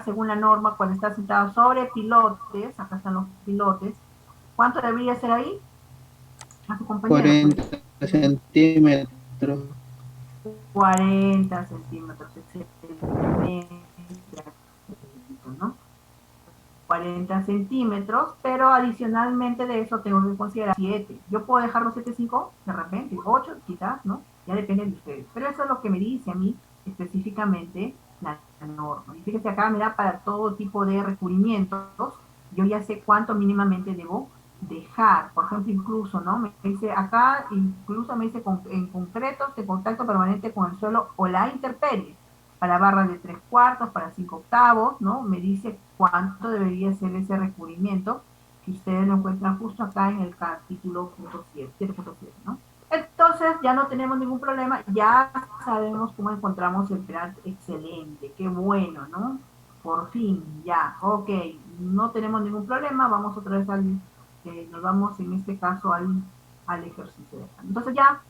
según la norma, cuando está sentado sobre pilotes, acá están los pilotes, ¿cuánto debería ser ahí? A su compañero, pues. 40 centímetros. 40 centímetros, excelente, ¿no? 40 centímetros, pero adicionalmente de eso tengo que considerar 7. Yo puedo dejar los 7,5 de repente, 8 quizás, ¿no? Ya depende de ustedes. Pero eso es lo que me dice a mí específicamente la norma. Y fíjense acá, mira, para todo tipo de recubrimientos, yo ya sé cuánto mínimamente debo dejar. Por ejemplo, incluso, ¿no? Me dice acá, incluso me dice en concretos de contacto permanente con el suelo o la intemperie para barras de 3/4, para 5/8, ¿no? Me dice cuánto debería ser ese recubrimiento, que ustedes lo encuentran justo acá en el capítulo 7.7, ¿no? Entonces ya no tenemos ningún problema, ya sabemos cómo encontramos el PERALT. Excelente, qué bueno, ¿no? Por fin, ya, ok, no tenemos ningún problema, vamos otra vez nos vamos en este caso al ejercicio de acá. Entonces ya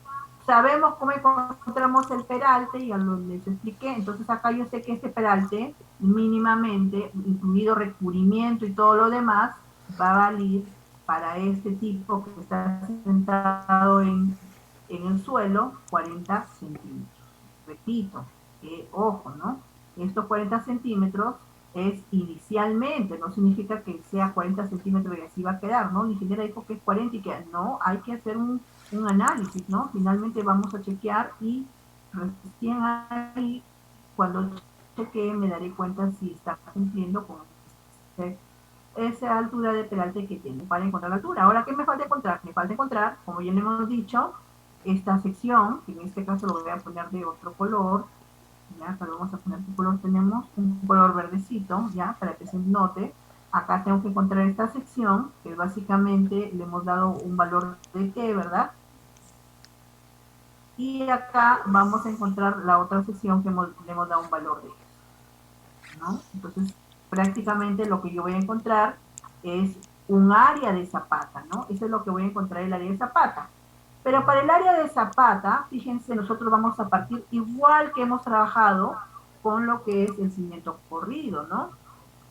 sabemos cómo encontramos el peralte, ya les expliqué, entonces acá yo sé que este peralte mínimamente, incluido recubrimiento y todo lo demás, va a valer para este tipo que está sentado en el suelo 40 centímetros. Repito, ojo, ¿no? Estos 40 centímetros es inicialmente, no significa que sea 40 centímetros y así va a quedar, ¿no? Ni siquiera dijo que es 40 y que no, hay que hacer un análisis, ¿no? Finalmente vamos a chequear y recién ahí, cuando chequee, me daré cuenta si está cumpliendo con esa altura de peralte que tiene para encontrar la altura. Ahora, ¿qué me falta encontrar? Me falta encontrar, como ya le hemos dicho, esta sección, que en este caso lo voy a poner de otro color, ya, acá lo vamos a poner qué color tenemos, un color verdecito, ya, para que se note. Acá tengo que encontrar esta sección, que básicamente le hemos dado un valor de t, ¿verdad? Y acá vamos a encontrar la otra sección que le hemos dado un valor de x, ¿no? Entonces, prácticamente lo que yo voy a encontrar es un área de zapata, ¿no? Eso es lo que voy a encontrar, el área de zapata. Pero para el área de zapata, fíjense, nosotros vamos a partir igual que hemos trabajado con lo que es el cimiento corrido, ¿no?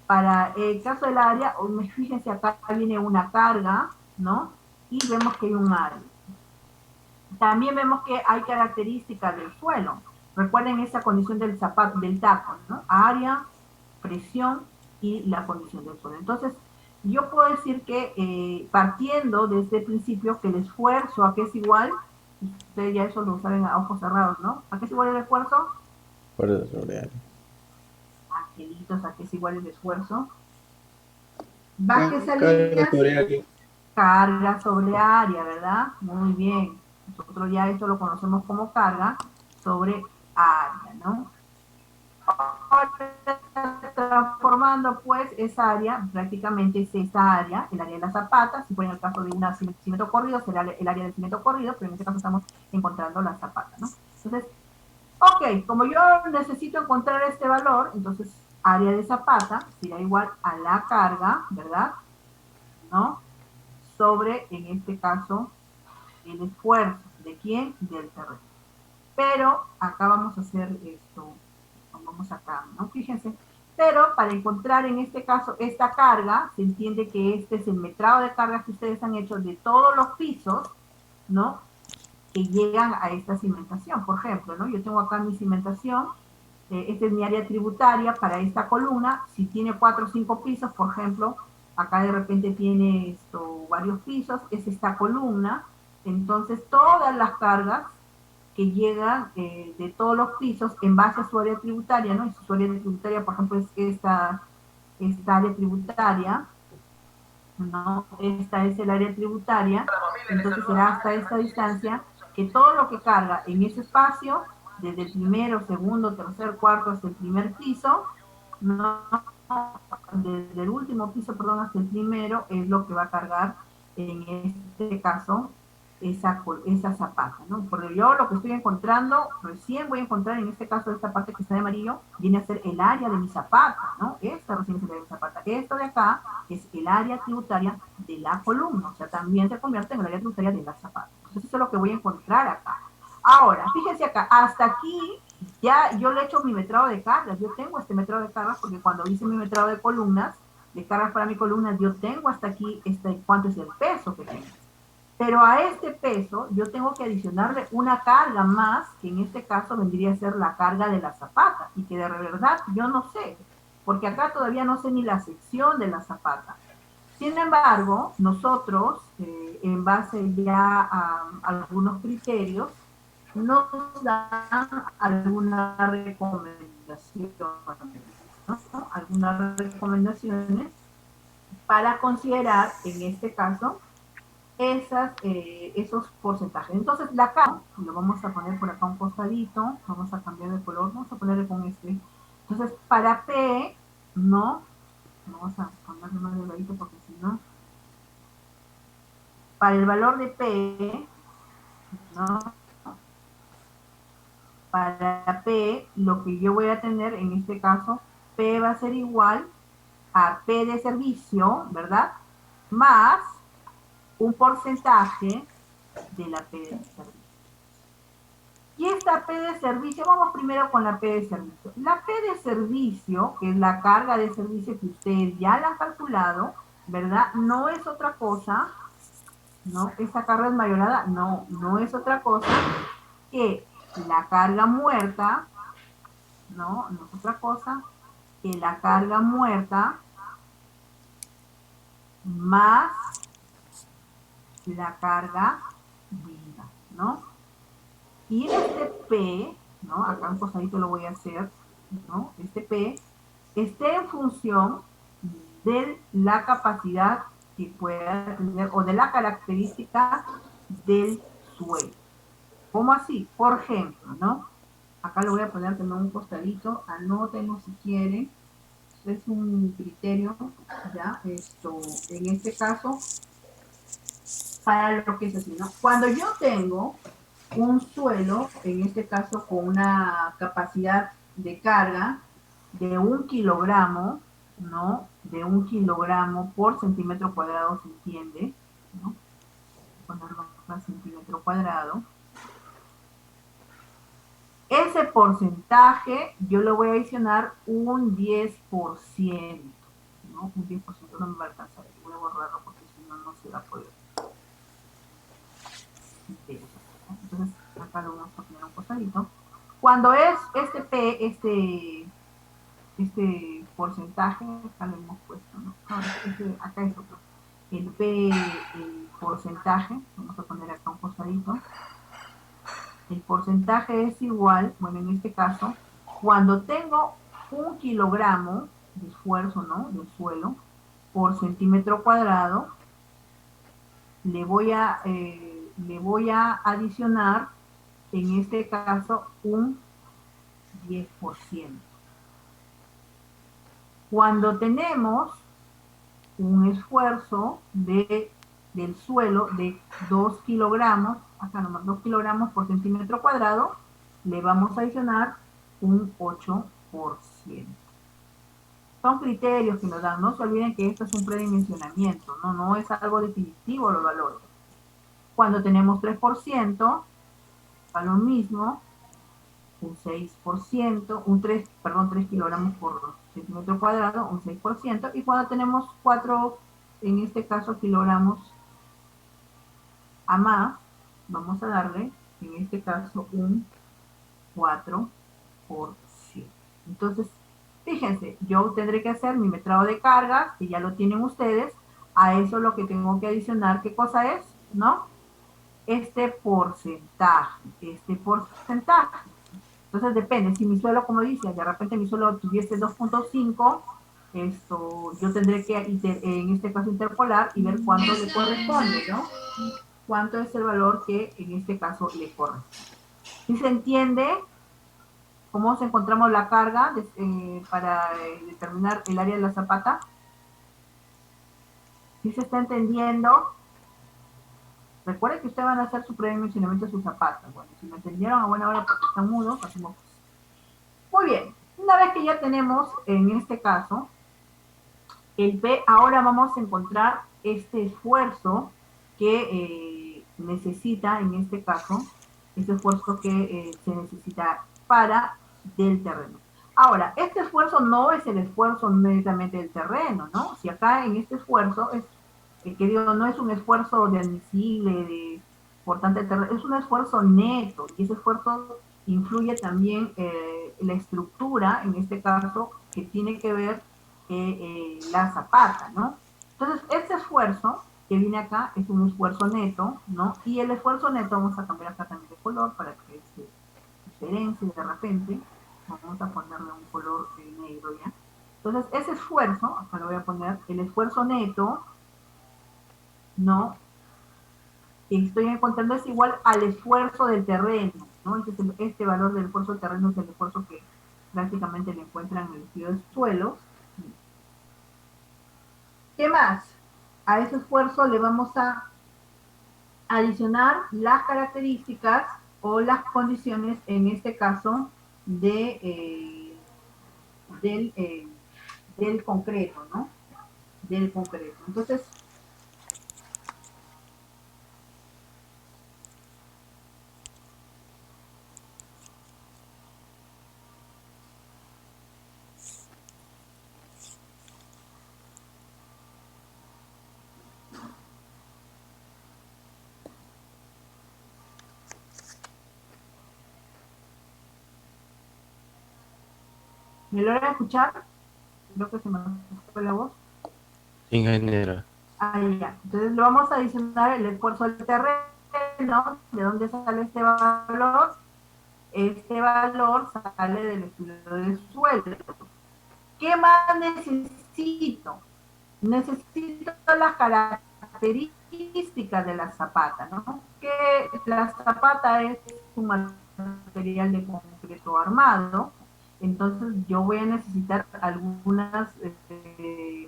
Para el caso del área, fíjense, acá viene una carga, ¿no? Y vemos que hay un área. También vemos que hay características del suelo. Recuerden esa condición del zapato, del taco, ¿no? Área, presión y la condición del suelo. Entonces, yo puedo decir que partiendo desde el principio que el esfuerzo a qué es igual, ustedes ya eso lo saben a ojos cerrados, ¿no? ¿A qué es igual el esfuerzo? Fuerza sobre área. Angelitos, ¿a qué es igual el esfuerzo? Bajes Carga líneas, sobre área. carga sobre área, ¿verdad? Muy bien. Nosotros ya esto lo conocemos como carga sobre área, ¿no? Transformando pues esa área, prácticamente es esta área, el área de las zapatas, si fuera en el caso de un cimiento corrido, será el área del cimiento corrido, pero en este caso estamos encontrando la zapata, ¿no? Entonces, ok, como yo necesito encontrar este valor, entonces área de zapata será igual a la carga, ¿verdad? ¿No? Sobre, en este caso, el esfuerzo. ¿De quién? Del terreno. Pero acá vamos a hacer esto, vamos acá, ¿no? Fíjense. Pero para encontrar en este caso esta carga, se entiende que este es el metrado de carga que ustedes han hecho de todos los pisos, ¿no? Que llegan a esta cimentación. Por ejemplo, ¿no? Yo tengo acá mi cimentación, esta es mi área tributaria para esta columna. Si tiene 4 o 5 pisos, por ejemplo, acá de repente tiene varios pisos, es esta columna. Entonces, todas las cargas que llegan de todos los pisos en base a su área tributaria, ¿no? Y su área tributaria, por ejemplo, es esta área tributaria, ¿no? Esta es el área tributaria, entonces será hasta esta distancia que todo lo que carga en ese espacio, desde el primero, segundo, tercer, cuarto hasta el primer piso, ¿no? Desde el último piso, perdón, hasta el primero, es lo que va a cargar en este caso esa zapata, ¿no? Porque yo lo que estoy encontrando, recién voy a encontrar en este caso esta parte que está de amarillo, viene a ser el área de mi zapata, ¿no? Esta recién es el área de mi zapata. Esto de acá es el área tributaria de la columna, o sea, también se convierte en el área tributaria de la zapata. Entonces eso es lo que voy a encontrar acá. Ahora, fíjense acá, hasta aquí ya yo le he hecho mi metrado de cargas, yo tengo este metrado de cargas porque cuando hice mi metrado de columnas, de cargas para mi columna, yo tengo hasta aquí cuánto es el peso que tengo. Pero a este peso yo tengo que adicionarle una carga más, que en este caso vendría a ser la carga de la zapata, y que de verdad yo no sé, porque acá todavía no sé ni la sección de la zapata. Sin embargo, nosotros, en base ya a algunos criterios, nos dan algunas recomendaciones, ¿no? Algunas recomendaciones para considerar, en este caso, esos porcentajes. Entonces, la K, lo vamos a poner por acá un costadito, vamos a cambiar de color, vamos a ponerle con este. Entonces, para P, no, vamos a ponerle más delgadito porque si no, para el valor de P, ¿no? Para P, lo que yo voy a tener en este caso, P va a ser igual a P de servicio, ¿verdad? Más un porcentaje de la P de servicio. Y esta P de servicio, vamos primero con la P de servicio. La P de servicio, que es la carga de servicio que ustedes ya la han calculado, ¿verdad? No es otra cosa, ¿no? Esa carga es mayorada, no, no es otra cosa que la carga muerta, ¿no? No es otra cosa que la carga muerta más la carga viva, ¿no? Y este P, ¿no? Acá un costadito lo voy a hacer, ¿no? Este P esté en función de la capacidad que pueda tener o de la característica del suelo. ¿Cómo así? Por ejemplo, ¿no? Acá lo voy a poner también un costadito, anótenlo si quieren. Es un criterio, ¿ya? Esto, en este caso, para lo que es así, ¿no? Cuando yo tengo un suelo, en este caso con una capacidad de carga de 1 kilogramo, ¿no? De 1 kilogramo por centímetro cuadrado, se entiende, ¿no? Ponerlo por centímetro cuadrado. Ese porcentaje yo le voy a adicionar un 10%, ¿no? Un 10% no me va a alcanzar, voy a borrarlo porque si no, no se va a poder. Entonces, acá lo vamos a poner un costadito. Cuando es este P, este porcentaje, acá lo hemos puesto, ¿no? Acá es otro. El P, el porcentaje, vamos a poner acá un costadito. El porcentaje es igual, bueno, en este caso, cuando tengo 1 kilogramo de esfuerzo, ¿no? Del suelo, por centímetro cuadrado, le voy a adicionar, en este caso, un 10%. Cuando tenemos un esfuerzo del suelo de 2 kilogramos, acá nomás 2 kilogramos por centímetro cuadrado, le vamos a adicionar un 8%. Son criterios que nos dan, no se olviden que esto es un predimensionamiento, no es algo definitivo los valores. Cuando tenemos 3%, a lo mismo, un 6%, 3 kilogramos por centímetro cuadrado, un 6%, y cuando tenemos 4, en este caso, kilogramos a más, vamos a darle, en este caso, un 4%. Entonces, fíjense, yo tendré que hacer mi metrado de cargas, que ya lo tienen ustedes, a eso lo que tengo que adicionar, ¿qué cosa es? ¿No? Este porcentaje. Entonces depende, si mi suelo, como dice, de repente mi suelo tuviese 2.5, yo tendré que, en este caso, interpolar y ver cuánto le corresponde, ¿no? Cuánto es el valor que en este caso le corresponde. ¿Sí se entiende cómo encontramos la carga para determinar el área de la zapata? ¿Sí se está entendiendo? Recuerden que ustedes van a hacer su predimensionamiento de sus zapatos. Bueno, si me entendieron a buena hora porque están mudos, hacemos. Muy bien, una vez que ya tenemos, en este caso, el P, ahora vamos a encontrar este esfuerzo que necesita, en este caso, este esfuerzo que se necesita separa del terreno. Ahora, este esfuerzo no es el esfuerzo netamente del terreno, ¿no? Si acá en este esfuerzo es, que digo, no es un esfuerzo de admisible, por tanto, es un esfuerzo neto, y ese esfuerzo influye también la estructura, en este caso, que tiene que ver la zapata, ¿no? Entonces, este esfuerzo que viene acá es un esfuerzo neto, ¿no? Y el esfuerzo neto, vamos a cambiar acá también de color para que se diferencie de repente, vamos a ponerle un color negro ya. Entonces, ese esfuerzo, acá lo voy a poner, el esfuerzo neto, ¿no? Que estoy encontrando es igual al esfuerzo del terreno, ¿no? Este valor del esfuerzo del terreno es el esfuerzo que prácticamente le encuentran en el estudio de suelos. ¿Qué más? A ese esfuerzo le vamos a adicionar las características o las condiciones, en este caso, del, del concreto, ¿no? Del concreto. Entonces, ¿me logran escuchar? Creo que se me fue la voz. Ingeniera. Ahí ya. Entonces le vamos a adicionar el esfuerzo del terreno. ¿De dónde sale este valor? Este valor sale del estudio de suelo. ¿Qué más necesito? Necesito las características de la zapata, ¿no? Que la zapata es un material de concreto armado, entonces yo voy a necesitar algunas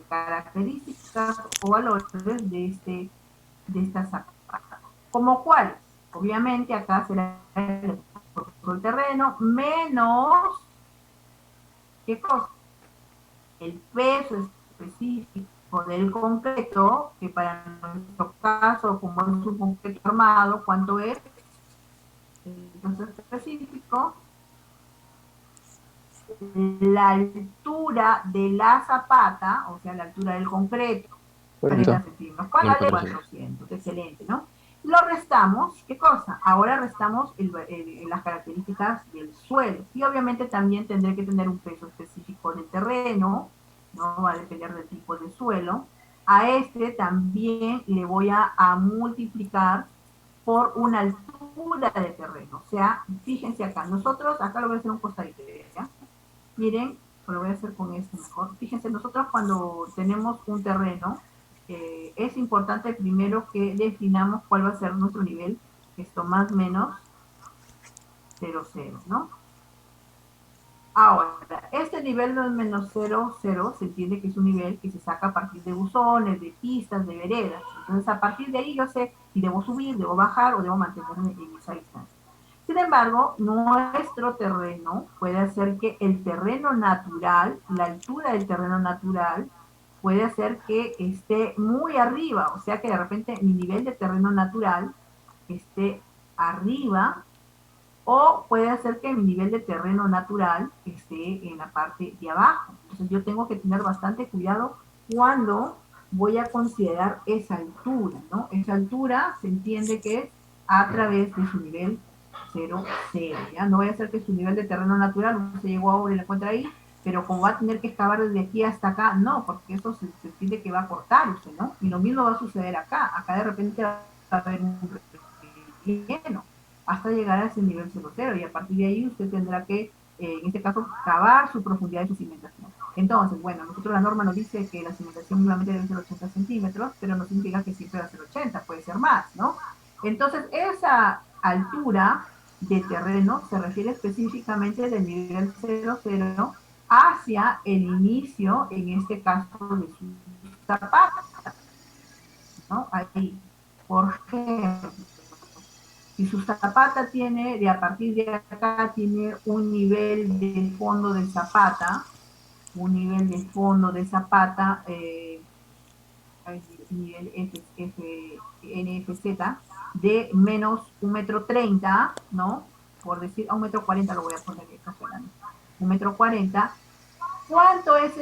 características o valores de esta zapata. ¿Como cuáles? Obviamente acá será el terreno menos, ¿qué cosa? El peso específico del concreto, que para nuestro caso, como es un concreto armado, ¿cuánto es? El peso específico, la altura de la zapata, o sea, la altura del concreto, 40 centímetros. ¿Cuál vale? 400, excelente, ¿no? Lo restamos, ¿qué cosa? Ahora restamos las características del suelo. Y obviamente también tendré que tener un peso específico del terreno, ¿no? Va a depender del tipo de suelo. A este también le voy a multiplicar por una altura de terreno. O sea, fíjense acá, nosotros, acá lo voy a hacer un costadito, ¿ya? Miren, lo voy a hacer con este mejor. Fíjense, nosotros cuando tenemos un terreno, es importante primero que definamos cuál va a ser nuestro nivel, esto más o menos 0, 0, ¿no? Ahora, este nivel no es menos 0, 0, se entiende que es un nivel que se saca a partir de buzones, de pistas, de veredas. Entonces, a partir de ahí yo sé si debo subir, debo bajar o debo mantenerme en esa distancia. Sin embargo, nuestro terreno puede hacer que el terreno natural, la altura del terreno natural, puede hacer que esté muy arriba, o sea que de repente mi nivel de terreno natural esté arriba, o puede hacer que mi nivel de terreno natural esté en la parte de abajo. Entonces yo tengo que tener bastante cuidado cuando voy a considerar esa altura, ¿no? Esa altura se entiende que es a través de su nivel 0, 0, ¿ya? No voy a hacer que su nivel de terreno natural no se llegó ahora y la encuentra ahí, pero como va a tener que excavar desde aquí hasta acá, no, porque eso se entiende que va a cortarse, ¿no? Y lo mismo va a suceder acá. Acá de repente va a haber un relleno hasta llegar a ese nivel 0,0 y a partir de ahí usted tendrá que, en este caso, cavar su profundidad de su cimentación. Entonces, bueno, nosotros la norma nos dice que la cimentación mínimamente debe ser 80 centímetros, pero no significa que siempre va a ser 80, puede ser más, ¿no? Entonces, esa altura de terreno se refiere específicamente del nivel 0,0 hacia el inicio, en este caso, de su zapata, ¿no? Ahí, por ejemplo, si su zapata tiene, de a partir de acá, tiene un nivel de fondo de zapata, un nivel de fondo de zapata, nivel NFZ, de menos 1,30 m, ¿no? por decir, a 1,40 m lo voy a poner exagerando, 1,40 m, ¿cuánto es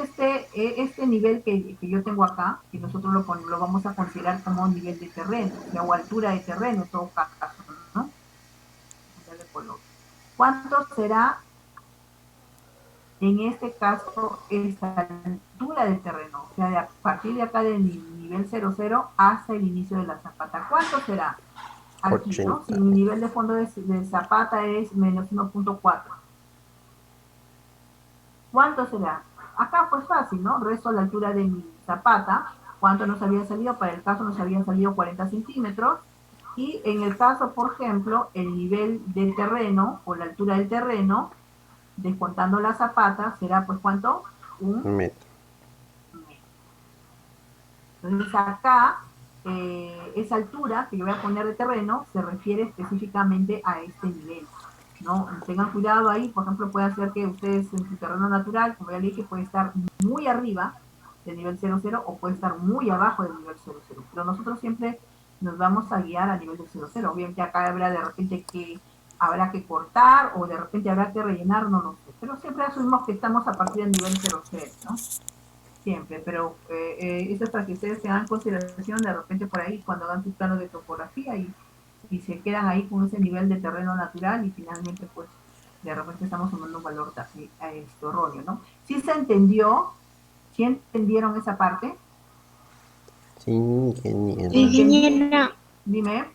este nivel que yo tengo acá? Que nosotros lo vamos a considerar como nivel de terreno, o altura de terreno en todo caso, ¿no? ¿Cuánto será en este caso esta altura del terreno? O sea, a partir de acá del nivel 00 hasta el inicio de la zapata. ¿Cuánto será? Aquí, ¿no? Si 80. mi nivel de fondo de zapata es menos 1,4. ¿Cuánto será? Acá pues fácil, ¿no? Resto la altura de mi zapata. ¿Cuánto nos había salido? Para el caso nos habían salido 40 centímetros. Y en el caso, por ejemplo, el nivel del terreno o la altura del terreno, descontando la zapata, será pues ¿cuánto? Un Metro. metro. Entonces acá, esa altura que yo voy a poner de terreno se refiere específicamente a este nivel, ¿no? Tengan cuidado ahí, por ejemplo, puede ser que ustedes en su terreno natural, como ya le dije, puede estar muy arriba del nivel 00 o puede estar muy abajo del nivel 00, pero nosotros siempre nos vamos a guiar a nivel de 00. Obviamente acá habrá de repente que habrá que cortar o de repente habrá que rellenar, no lo sé, pero siempre asumimos que estamos a partir del nivel 00, ¿no? Siempre, pero eso es para que ustedes tengan en consideración de repente por ahí cuando hagan sus planos de topografía y se quedan ahí con ese nivel de terreno natural y finalmente pues de repente estamos sumando un valor a esto erróneo, ¿no? ¿Sí se entendió? ¿Sí entendieron esa parte? Sí, ingeniera. Ingeniera, Dime.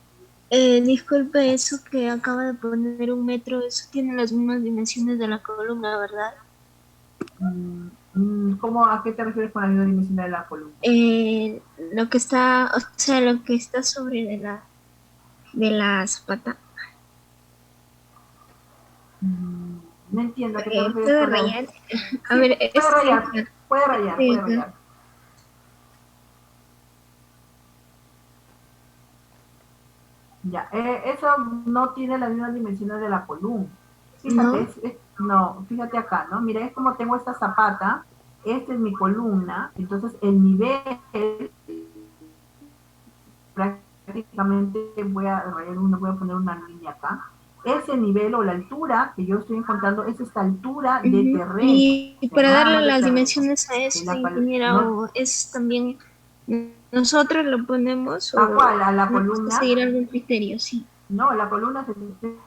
disculpe, eso que acaba de poner 1 metro, eso tiene las mismas dimensiones de la columna, ¿verdad? ¿Cómo, a qué te refieres con la misma dimensión de la columna? Lo que está, o sea, lo que está sobre de la zapata. No entiendo a qué te refieres ¿Puede con la... rayar? A Sí, ver, puede este rayar, acá, puede rayar, este puede acá. rayar. Ya, eso no tiene las mismas dimensiones de la columna. Fíjate, ¿No? no, fíjate acá, ¿no? Mira, es como tengo esta zapata, esta es mi columna, entonces el nivel prácticamente voy a rayar voy a poner una línea acá. Ese nivel o la altura que yo estoy encontrando es esta altura de Ujú. terreno, Y de para nada darle más de las terreno. dimensiones a De eso, la, ingeniera, no, o es también nosotros lo ponemos ¿a o cuál? ¿A la tenemos que columna? seguir algún criterio? Sí. No, la columna se dice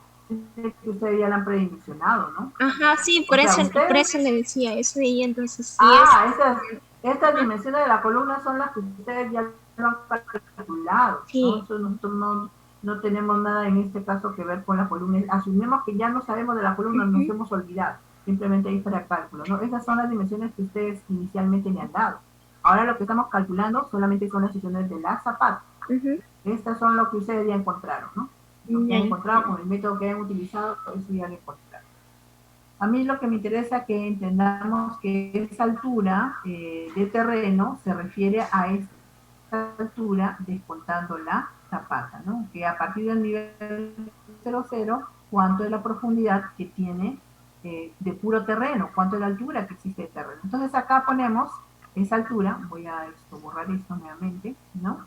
que ustedes ya la han predimensionado, ¿no? Ajá, sí, O sea, por ustedes, eso le decía eso y entonces sí es. estas Ajá, dimensiones de la columna son las que ustedes ya lo han calculado, ¿no? sí. Eso nosotros no tenemos nada en este caso que ver con la columna. Asumimos que ya no sabemos de la columna, nos Ujú, hemos olvidado. Simplemente ahí para cálculo, ¿no? Esas son las dimensiones que ustedes inicialmente le han dado. Ahora lo que estamos calculando solamente son las dimensiones de la zapata. ujú. Estas son lo que ustedes ya encontraron, ¿no? Lo que Ya han encontrado entiendo. con el método que han utilizado, eso ya lo encontraron. A mí lo que me interesa que entendamos que esa altura de terreno se refiere a esta altura descontando la zapata, ¿no? Que a partir del nivel 00, cuánto es la profundidad que tiene de puro terreno, cuánto es la altura que existe de terreno. Entonces acá ponemos esa altura, voy a borrar esto nuevamente, ¿no?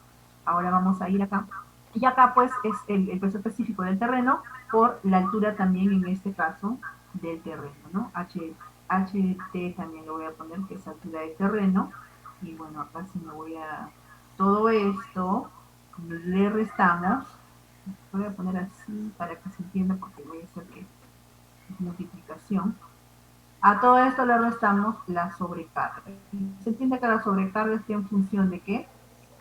Ahora vamos a ir acá. Y acá pues es el peso específico del terreno por la altura también en este caso del terreno, ¿no? HT también lo voy a poner que es altura de terreno. Y bueno, acá sí me voy a... Todo esto le restamos, voy a poner así para que se entienda porque voy a hacer que es multiplicación. A todo esto le restamos la sobrecarga. Se entiende que la sobrecarga está en función de qué?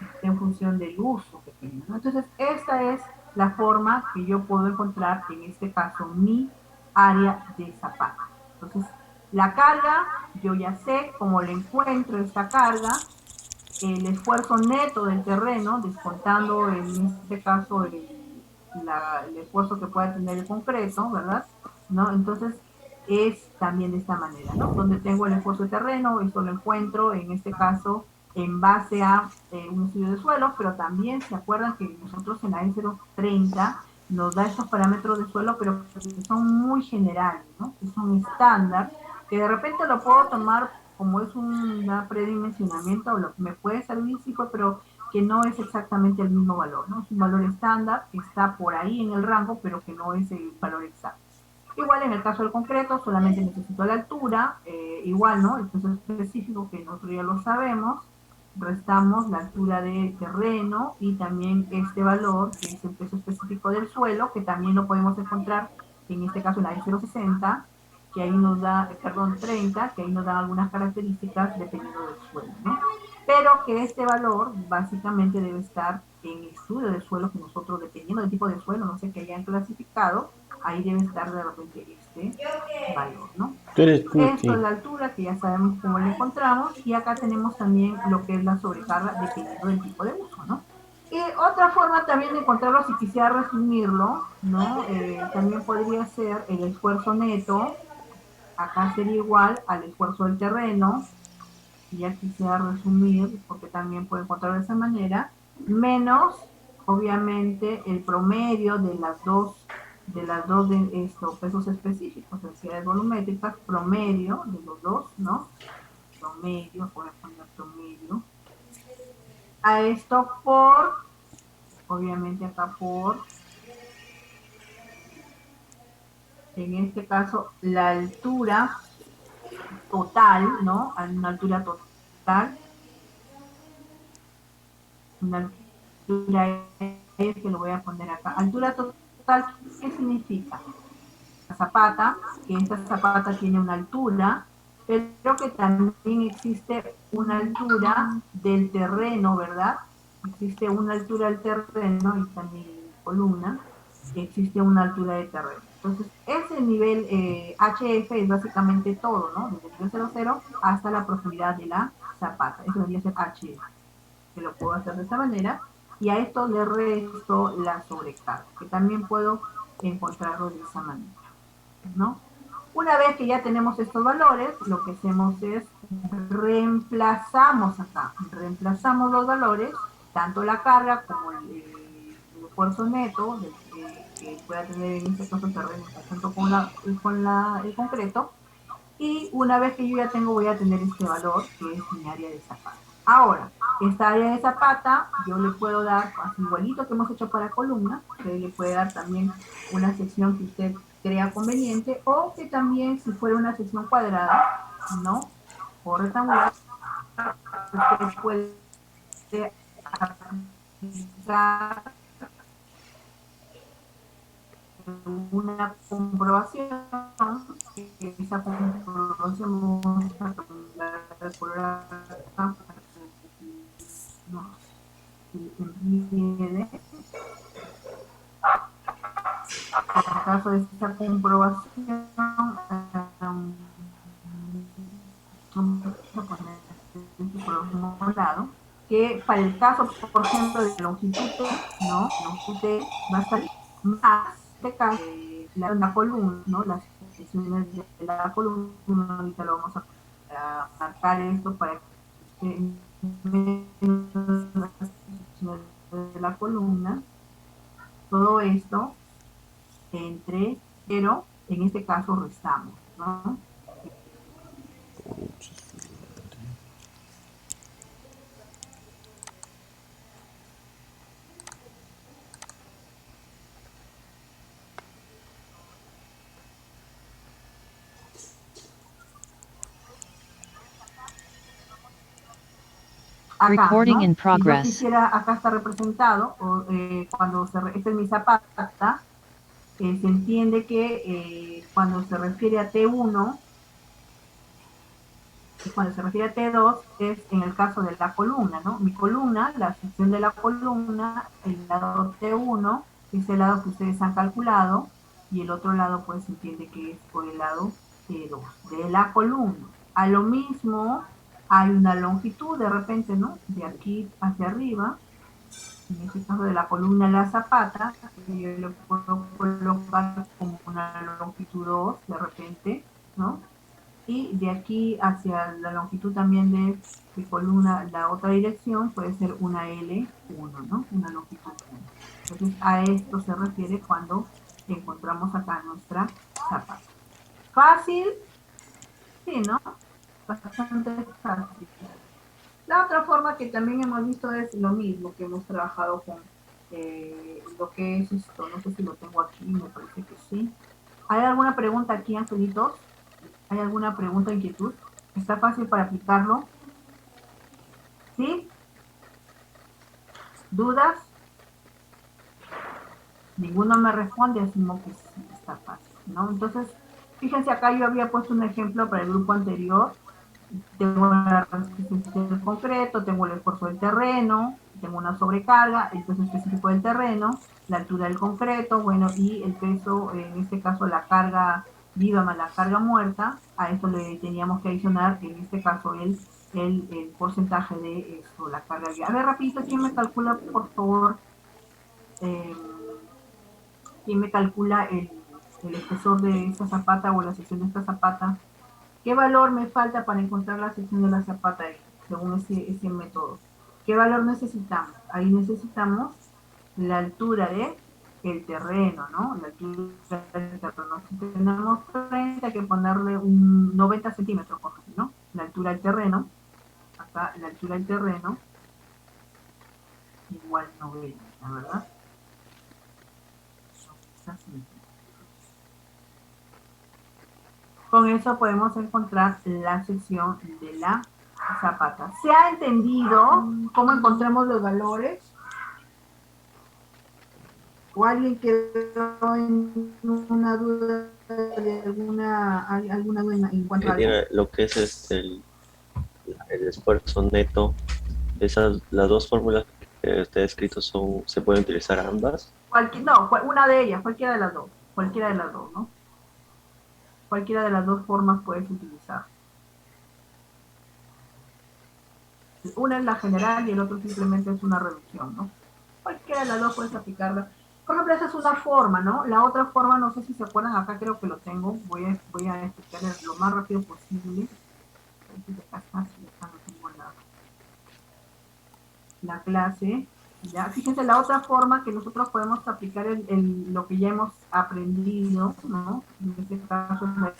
Está en función del uso que tenga, ¿no? Entonces, esta es la forma que yo puedo encontrar, en este caso, mi área de zapata. Entonces, la carga, yo ya sé cómo le encuentro esta carga, el esfuerzo neto del terreno, descontando en este caso el esfuerzo que pueda tener el concreto, ¿verdad? ¿No? Entonces, es también de esta manera, ¿no? Donde tengo el esfuerzo de terreno, esto lo encuentro, en este caso, en base a un estudio de suelo, pero también se acuerdan que nosotros en la E030 nos da estos parámetros de suelo, pero que son muy generales, ¿no? Que son estándar, que de repente lo puedo tomar como es un predimensionamiento, lo que me puede servir, sí, pero que no es exactamente el mismo valor, ¿no? Es un valor estándar que está por ahí en el rango, pero que no es el valor exacto. Igual en el caso del concreto solamente necesito la altura, igual, ¿no? El peso específico que nosotros ya lo sabemos, restamos la altura del terreno y también este valor, que es el peso específico del suelo, que también lo podemos encontrar en este caso en la E060, que ahí nos da, perdón, 30, que ahí nos dan algunas características dependiendo del suelo, ¿no? Pero que este valor básicamente debe estar en el estudio del suelo que nosotros, dependiendo del tipo de suelo, no sé, que hayan clasificado, ahí debe estar de repente este valor, ¿no? Tú eres Esto es Puti. la altura, que ya sabemos cómo lo encontramos, y acá tenemos también lo que es la sobrecarga dependiendo del tipo de uso, ¿no? Y otra forma también de encontrarlo, si quisiera resumirlo, ¿no? También podría ser el esfuerzo neto, acá sería igual al esfuerzo del terreno, y ya quisiera resumir, porque también puedo encontrar de esa manera, menos, obviamente, el promedio de las dos de estos pesos específicos, densidades volumétricas, promedio de los dos, ¿no? Promedio, voy a poner promedio. A esto por, obviamente acá por, en este caso, la altura total, ¿no? A una altura total, una altura que lo voy a poner acá. Altura total, ¿qué significa? La zapata, que esta zapata tiene una altura, pero que también existe una altura del terreno, ¿verdad? Existe una altura del terreno y también columna, existe una altura de terreno. Entonces, ese nivel HF es básicamente todo, ¿no? Desde el nivel 00 hasta la profundidad de la zapata. Eso debería ser HF, que lo puedo hacer de esta manera. Y a esto le resto la sobrecarga, que también puedo encontrarlo de esa manera, ¿no? Una vez que ya tenemos estos valores, lo que hacemos es reemplazamos acá, reemplazamos los valores, tanto la carga como el esfuerzo neto que pueda tener en este caso el terreno junto el concreto, y una vez que yo ya tengo, voy a tener este valor que es mi área de zapata. Ahora, esta área de zapata yo le puedo dar, así igualito que hemos hecho para columna, que le puede dar también una sección que usted crea conveniente, o que también si fuera una sección cuadrada, ¿no? O rectangular, usted puede aplicar una comprobación, que esa comprobación vamos a calcular acá para que no se envíe. En caso de esta comprobación, vamos a poner por un lado, que para el caso, por ejemplo, de longitud T, ¿no? Longitud T va a estar más de caso, la columna, ¿no? Las secciones de la columna, ahorita lo vamos a marcar esto para que menos las secciones de la columna, todo esto entre, pero en este caso restamos, ¿no? Acá, Recording ¿no? in Si yo progress. quisiera, acá está representado, cuando esta es mi zapata, se entiende que cuando se refiere a T1 y cuando se refiere a T2 es en el caso de la columna, ¿no? Mi columna, la sección de la columna, el lado T1 es el lado que ustedes han calculado y el otro lado pues se entiende que es por el lado T2 de la columna. A lo mismo hay una longitud de repente, ¿no? De aquí hacia arriba, en este caso de la columna la zapata, que yo le puedo colocar como una longitud 2 de repente, ¿no? Y de aquí hacia la longitud también de columna, la otra dirección puede ser una L1, ¿no? Una longitud 1. Entonces a esto se refiere cuando encontramos acá nuestra zapata. Fácil, sí, ¿no? Bastante fácil. La otra forma que también hemos visto es lo mismo que hemos trabajado con lo que es esto, no sé si lo tengo aquí, me parece que sí. ¿Hay alguna pregunta aquí, Angelitos? ¿Hay alguna pregunta o inquietud? ¿Está fácil para aplicarlo? ¿Sí? ¿Dudas? Ninguno me responde, asumo que sí está fácil, ¿no? Entonces, fíjense acá, yo había puesto un ejemplo para el grupo anterior. Tengo la resistencia del concreto, tengo el esfuerzo del terreno, tengo una sobrecarga, el peso específico del terreno, la altura del concreto, bueno, y el peso, en este caso la carga viva más la carga muerta, a esto le teníamos que adicionar, en este caso, el porcentaje de esto, la carga viva. A ver, rapidito, ¿quién me calcula, por favor? Eh, ¿Quién me calcula el espesor de esta zapata o la sección de esta zapata? ¿Qué valor me falta para encontrar la sección de la zapata según ese método? ¿Qué valor necesitamos? Ahí necesitamos la altura de el terreno, ¿no? La altura del terreno. Si tenemos 30, hay que ponerle un 90 centímetros, por ejemplo, ¿no? La altura del terreno, acá la altura del terreno, igual 90, ¿verdad? 90 centímetros. Con eso podemos encontrar la sección de la zapata. ¿Se ha entendido cómo encontramos los valores? ¿O alguien quedó en una duda de alguna duda en cuanto a algo? Tiene lo que es el esfuerzo neto. Las dos fórmulas que usted ha escrito se pueden utilizar ambas. No, una de ellas, cualquiera de las dos. Cualquiera de las dos, ¿no? Cualquiera de las dos formas puedes utilizar. Una es la general y el otro simplemente es una reducción, ¿no? Cualquiera de las dos puedes aplicarla. Por ejemplo, esa es una forma, ¿no? La otra forma, no sé si se acuerdan, acá creo que lo tengo. Voy a explicarles lo más rápido posible. Acá no tengo la clase. ¿Ya? Fíjense, la otra forma que nosotros podemos aplicar lo que ya hemos aprendido, ¿no? En este caso, la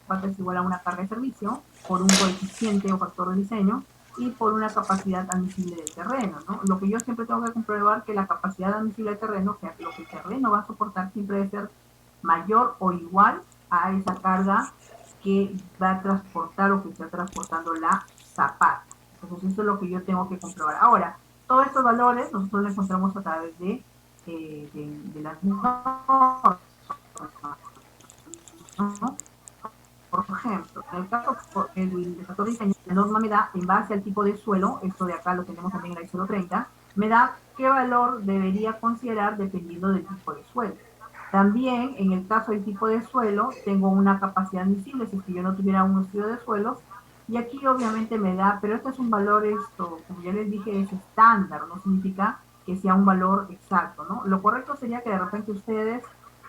parte es igual a una carga de servicio por un coeficiente o factor de diseño y por una capacidad admisible del terreno, ¿no? Lo que yo siempre tengo que comprobar que la capacidad admisible del terreno, o sea, que lo que el terreno va a soportar siempre debe ser mayor o igual a esa carga que va a transportar o que está transportando la zapata. Entonces, eso es lo que yo tengo que comprobar. Ahora, todos estos valores nosotros los encontramos a través de las normas, ¿no? Por ejemplo, en el caso del factor de diseño, la norma me da, en base al tipo de suelo, esto de acá lo tenemos también en la ISO 30, me da qué valor debería considerar dependiendo del tipo de suelo. También, en el caso del tipo de suelo, tengo una capacidad admisible, si es que yo no tuviera un estudio de suelos, y aquí obviamente me da, pero este es un valor, como ya les dije, es estándar, no significa que sea un valor exacto, ¿no? Lo correcto sería que de repente ustedes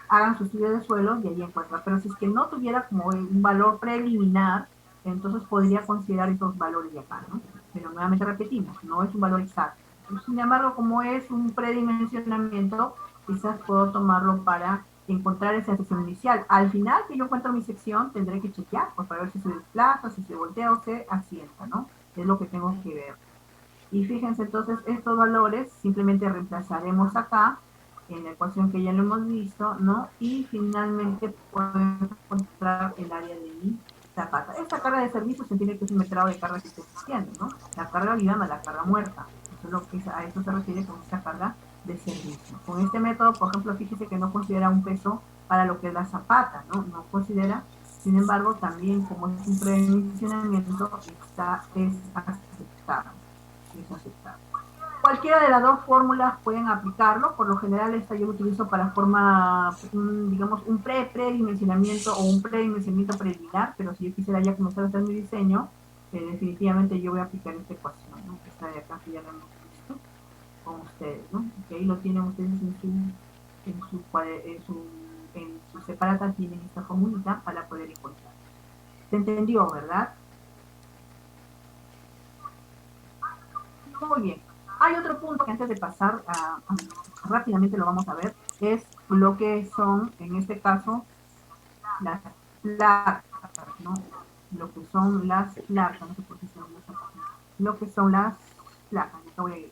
hagan su estudio de suelos y ahí encuentran. Pero si es que no tuviera como un valor preliminar, entonces podría considerar esos valores de acá, ¿no? Pero nuevamente repetimos, no es un valor exacto. Sin embargo, como es un predimensionamiento, quizás puedo tomarlo para encontrar esa sección inicial. Al final que yo encuentro mi sección, tendré que chequear, pues para ver si se desplaza, si se voltea o se asienta, ¿no? Es lo que tengo que ver. Y fíjense, entonces, estos valores simplemente reemplazaremos acá en la ecuación que ya lo hemos visto, ¿no? Y finalmente podemos encontrar el área de mi zapata. Esta carga de servicio se entiende que es un metrado de carga que estoy haciendo, ¿no? La carga viva más la carga muerta. Eso es lo que a eso se refiere con esta carga de servicio. Con este método, por ejemplo, fíjese que no considera un peso para lo que es la zapata, ¿no? No considera, sin embargo, también como es un predimensionamiento, es aceptable. Es aceptable. Cualquiera de las dos fórmulas pueden aplicarlo. Por lo general, esta yo lo utilizo para digamos, un predimensionamiento o un predimensionamiento preliminar, pero si yo quisiera ya comenzar a hacer mi diseño, definitivamente yo voy a aplicar esta ecuación, ¿no? Esta de acá que ya la hemos visto con ustedes, ¿no? Que ahí lo tienen ustedes en su separata, tienen esta formulita para poder encontrar. ¿Se entendió, verdad? Muy bien. Hay otro punto que antes de pasar rápidamente lo vamos a ver, es lo que son, en este caso, las placas, ¿no? Lo que son las placas, no sé por qué se llama esta página. Lo que son las placas, acá voy a ir.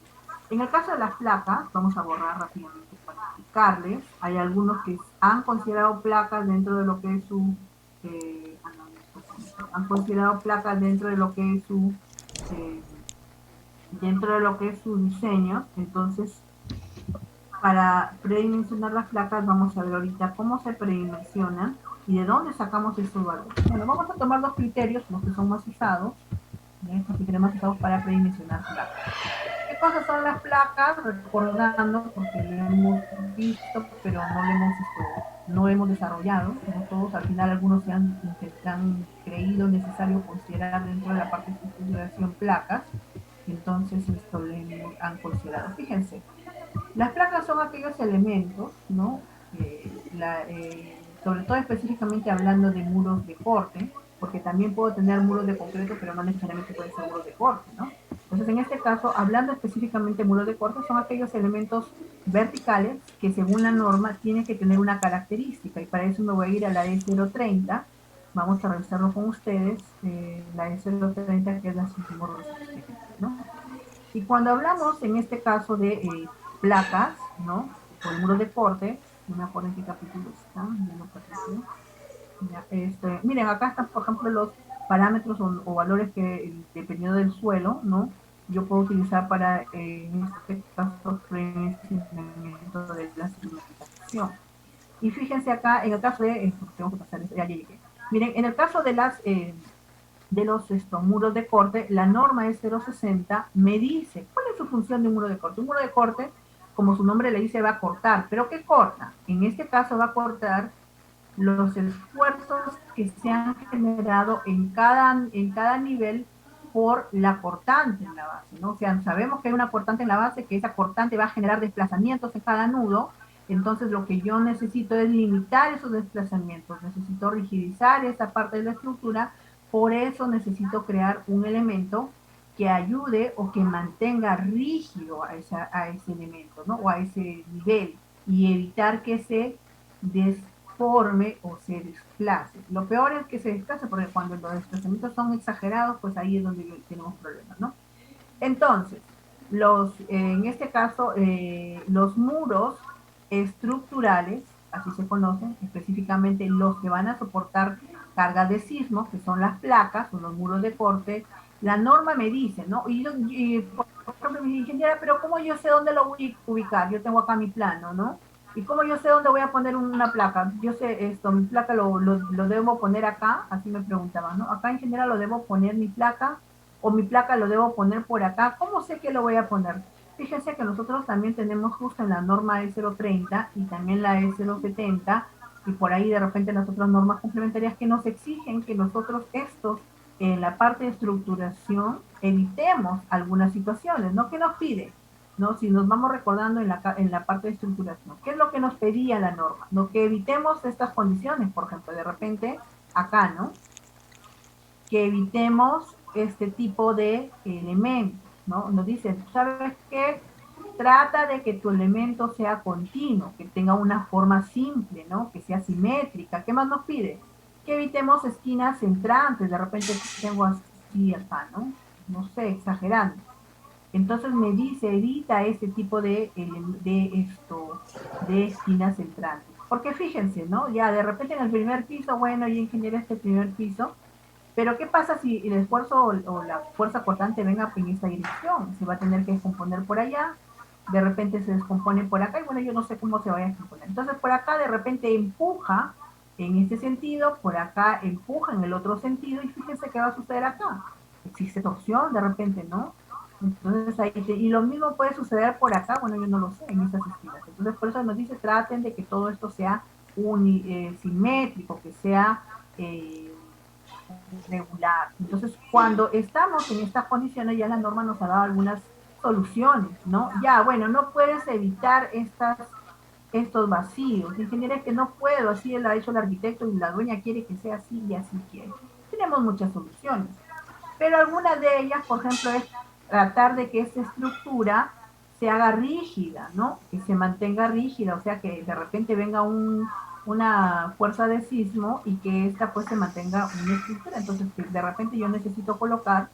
En el caso de las placas, vamos a borrar rápidamente para explicarles. Hay algunos que han considerado placas dentro de lo que es su... han considerado placas dentro de lo que es su... eh, dentro de lo que es su diseño. Entonces, para predimensionar las placas, vamos a ver ahorita cómo se predimensionan y de dónde sacamos esos valores. Bueno, vamos a tomar dos criterios, los que son más usados, estos criterios más usados para predimensionar placas. ¿Qué cosas son las placas? Recordando, porque lo hemos visto, pero no hemos desarrollado, no todos, al final algunos se han creído necesario considerar dentro de la parte de estructuración placas, entonces esto lo han considerado. Fíjense, las placas son aquellos elementos, ¿no? Sobre todo específicamente hablando de muros de corte, porque también puedo tener muros de concreto, pero no necesariamente pueden ser muros de corte, ¿no? Entonces, en este caso, hablando específicamente de muros de corte, son aquellos elementos verticales que según la norma tienen que tener una característica, y para eso me voy a ir a la E030, vamos a revisarlo con ustedes, la E030 que es la última resistente, ¿no? Y cuando hablamos en este caso de placas, ¿no? O muros de corte, no me acuerdo en qué capítulo está, miren, acá están, por ejemplo, los parámetros o valores que, dependiendo del suelo, ¿no? Yo puedo utilizar para, en este caso, prevenimiento de la sedimentación. Y fíjense acá, en el caso de, tengo que pasar, ya llegué. Miren, en el caso de los muros de corte, la norma es 060, me dice, ¿cuál es su función de un muro de corte? Un muro de corte, como su nombre le dice, va a cortar. ¿Pero qué corta? En este caso va a cortar los esfuerzos que se han generado en cada nivel por la cortante en la base, ¿no? O sea, sabemos que hay una cortante en la base, que esa cortante va a generar desplazamientos en cada nudo, entonces lo que yo necesito es limitar esos desplazamientos, necesito rigidizar esa parte de la estructura, por eso necesito crear un elemento que ayude o que mantenga rígido a ese elemento, ¿no? O a ese nivel, y evitar que se desforme o se desplace. Lo peor es que se desplace, porque cuando los desplazamientos son exagerados, pues ahí es donde tenemos problemas, ¿no? Entonces, en este caso, los muros estructurales, así se conocen, específicamente los que van a soportar cargas de sismo, que son las placas o los muros de corte, la norma me dice, ¿no? Por ejemplo, mi ingeniera, pero ¿cómo yo sé dónde lo voy a ubicar? Yo tengo acá mi plano, ¿no? ¿Y cómo yo sé dónde voy a poner una placa? Yo sé esto, mi placa lo debo poner acá, así me preguntaban, ¿no? Acá en general lo debo poner mi placa, o mi placa lo debo poner por acá. ¿Cómo sé que lo voy a poner? Fíjense que nosotros también tenemos justo en la norma E030 y también la E070, y por ahí de repente las otras normas complementarias que nos exigen que nosotros en la parte de estructuración, evitemos algunas situaciones, ¿no? ¿Qué nos pide? ¿No? Si nos vamos recordando en la parte de estructuración, ¿qué es lo que nos pedía la norma? ¿No? Que evitemos estas condiciones, por ejemplo, de repente, acá, ¿no? Que evitemos este tipo de elementos, ¿no? Nos dicen, ¿sabes qué? Trata de que tu elemento sea continuo, que tenga una forma simple, ¿no? Que sea simétrica. ¿Qué más nos pide? Que evitemos esquinas centrantes, de repente tengo así acá, ¿no? No sé, exagerando. Entonces me dice, evita este tipo de esquinas centrantes. Porque fíjense, ¿no? Ya de repente en el primer piso, bueno, ya ingeniero este primer piso, pero ¿qué pasa si el esfuerzo o la fuerza cortante venga en esta dirección? Se va a tener que descomponer por allá, de repente se descompone por acá, y bueno, yo no sé cómo se vaya a descomponer. Entonces por acá de repente empuja en este sentido, por acá empuja en el otro sentido, y fíjense qué va a suceder acá. Existe torsión de repente, ¿no? Entonces y lo mismo puede suceder por acá, bueno, yo no lo sé, en esas esquinas. Entonces por eso nos dice, traten de que todo esto sea simétrico, que sea regular. Entonces, cuando estamos en estas condiciones, ya la norma nos ha dado algunas soluciones, ¿no? Ya, bueno, no puedes evitar estos vacíos. Ingeniero, es que no puedo, así lo ha hecho el arquitecto y la dueña quiere que sea así y así quiere. Tenemos muchas soluciones, pero algunas de ellas, por ejemplo, es tratar de que esta estructura se haga rígida, ¿no? Que se mantenga rígida, o sea, que de repente venga una fuerza de sismo y que esta pues se mantenga una estructura. Entonces, que de repente yo necesito colocar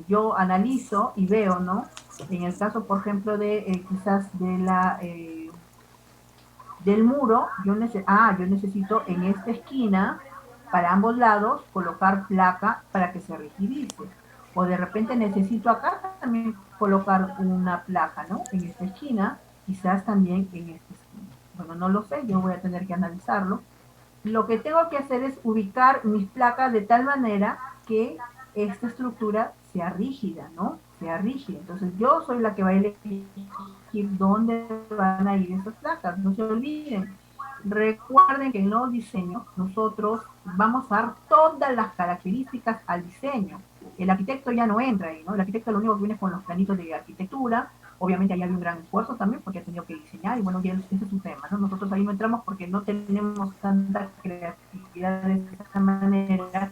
yo analizo y veo, ¿no? En el caso, por ejemplo, de quizás del muro, yo necesito en esta esquina, para ambos lados, colocar placa para que se rigidice. O de repente necesito acá también colocar una placa, ¿no? En esta esquina, quizás también en esta esquina. Bueno, no lo sé, yo voy a tener que analizarlo. Lo que tengo que hacer es ubicar mis placas de tal manera que esta estructura sea rígida, ¿no? Sea rígida. Entonces yo soy la que va a elegir dónde van a ir esas placas. No se olviden. Recuerden que en los diseños nosotros vamos a dar todas las características al diseño. El arquitecto ya no entra ahí, ¿no? El arquitecto lo único que viene con los planitos de arquitectura. Obviamente ahí hay un gran esfuerzo también porque ha tenido que diseñar y bueno, ya ese es su tema, ¿no? Nosotros ahí no entramos porque no tenemos tanta creatividad de esa manera,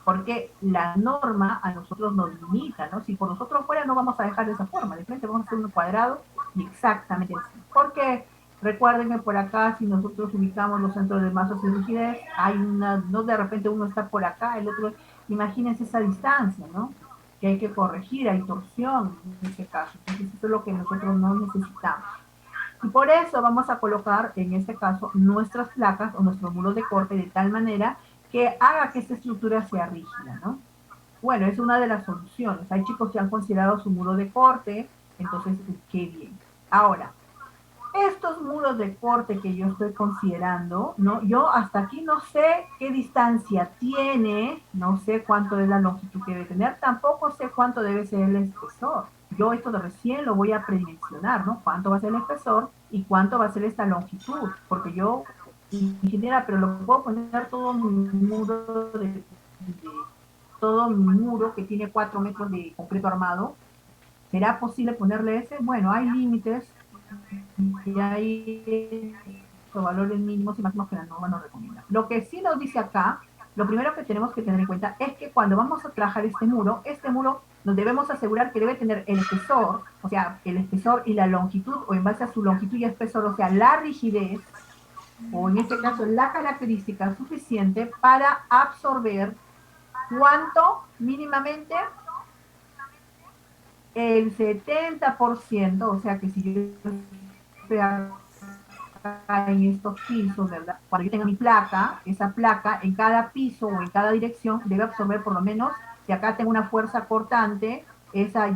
porque la norma a nosotros nos limita, ¿no? Si por nosotros fuera no vamos a dejar de esa forma, de frente vamos a hacer un cuadrado y exactamente así. Porque recuerden que por acá, si nosotros ubicamos los centros de masas y rigidez, hay una, no de repente uno está por acá, el otro, imagínense esa distancia, ¿no? Que hay que corregir, hay torsión en este caso. Entonces eso es lo que nosotros no necesitamos. Y por eso vamos a colocar, en este caso, nuestras placas o nuestros muros de corte de tal manera que haga que esta estructura sea rígida, ¿no? Bueno, es una de las soluciones. Hay chicos que han considerado su muro de corte, entonces, qué bien. Ahora, estos muros de corte que yo estoy considerando, ¿no? Yo hasta aquí no sé qué distancia tiene, no sé cuánto es la longitud que debe tener, tampoco sé cuánto debe ser el espesor. Yo esto de recién lo voy a predimensionar, ¿no? Cuánto va a ser el espesor y cuánto va a ser esta longitud, porque yo, ingeniera, pero lo puedo poner todo mi muro todo mi muro que tiene 4 metros de concreto armado. ¿Será posible ponerle ese? Bueno, hay límites y hay valores mínimos y máximos que la norma nos recomienda. Lo que sí nos dice acá, lo primero que tenemos que tener en cuenta es que cuando vamos a trabajar este muro nos debemos asegurar que debe tener el espesor, o sea, el espesor y la longitud, o en base a su longitud y espesor, o sea, la rigidez, o en este caso la característica suficiente para absorber cuánto mínimamente el 70%, o sea que si yo estoy en estos pisos, ¿verdad? Cuando yo tenga mi placa, esa placa en cada piso o en cada dirección debe absorber por lo menos, si acá tengo una fuerza cortante, esa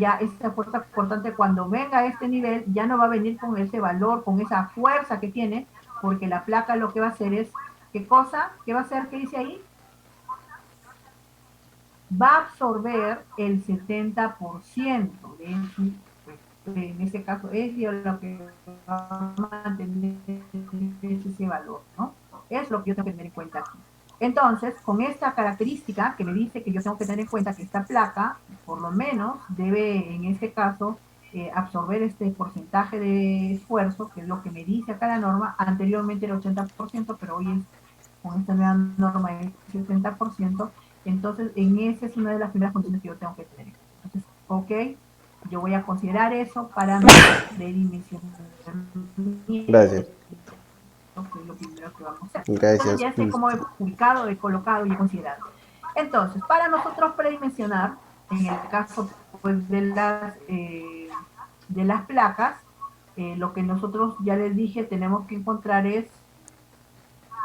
fuerza cortante cuando venga a este nivel ya no va a venir con ese valor, con esa fuerza que tiene, porque la placa lo que va a hacer es, ¿qué cosa? ¿Qué va a hacer? ¿Qué dice ahí? Va a absorber el 70% de su, en ese caso es lo que va a mantener ese valor, ¿no? Es lo que yo tengo que tener en cuenta aquí. Entonces, con esta característica que me dice que yo tengo que tener en cuenta que esta placa, por lo menos, debe, en este caso, absorber este porcentaje de esfuerzo, que es lo que me dice acá la norma, anteriormente era 80%, pero hoy es, con esta nueva norma es 70%, entonces en esa es una de las primeras condiciones que yo tengo que tener. Entonces, ok, yo voy a considerar eso para mi redimensionamiento. Gracias. Que es lo primero que vamos a hacer. Gracias. Entonces ya sé cómo he ubicado, he colocado y he considerado. Entonces, para nosotros predimensionar, en el caso pues, de las placas, lo que nosotros ya les dije tenemos que encontrar es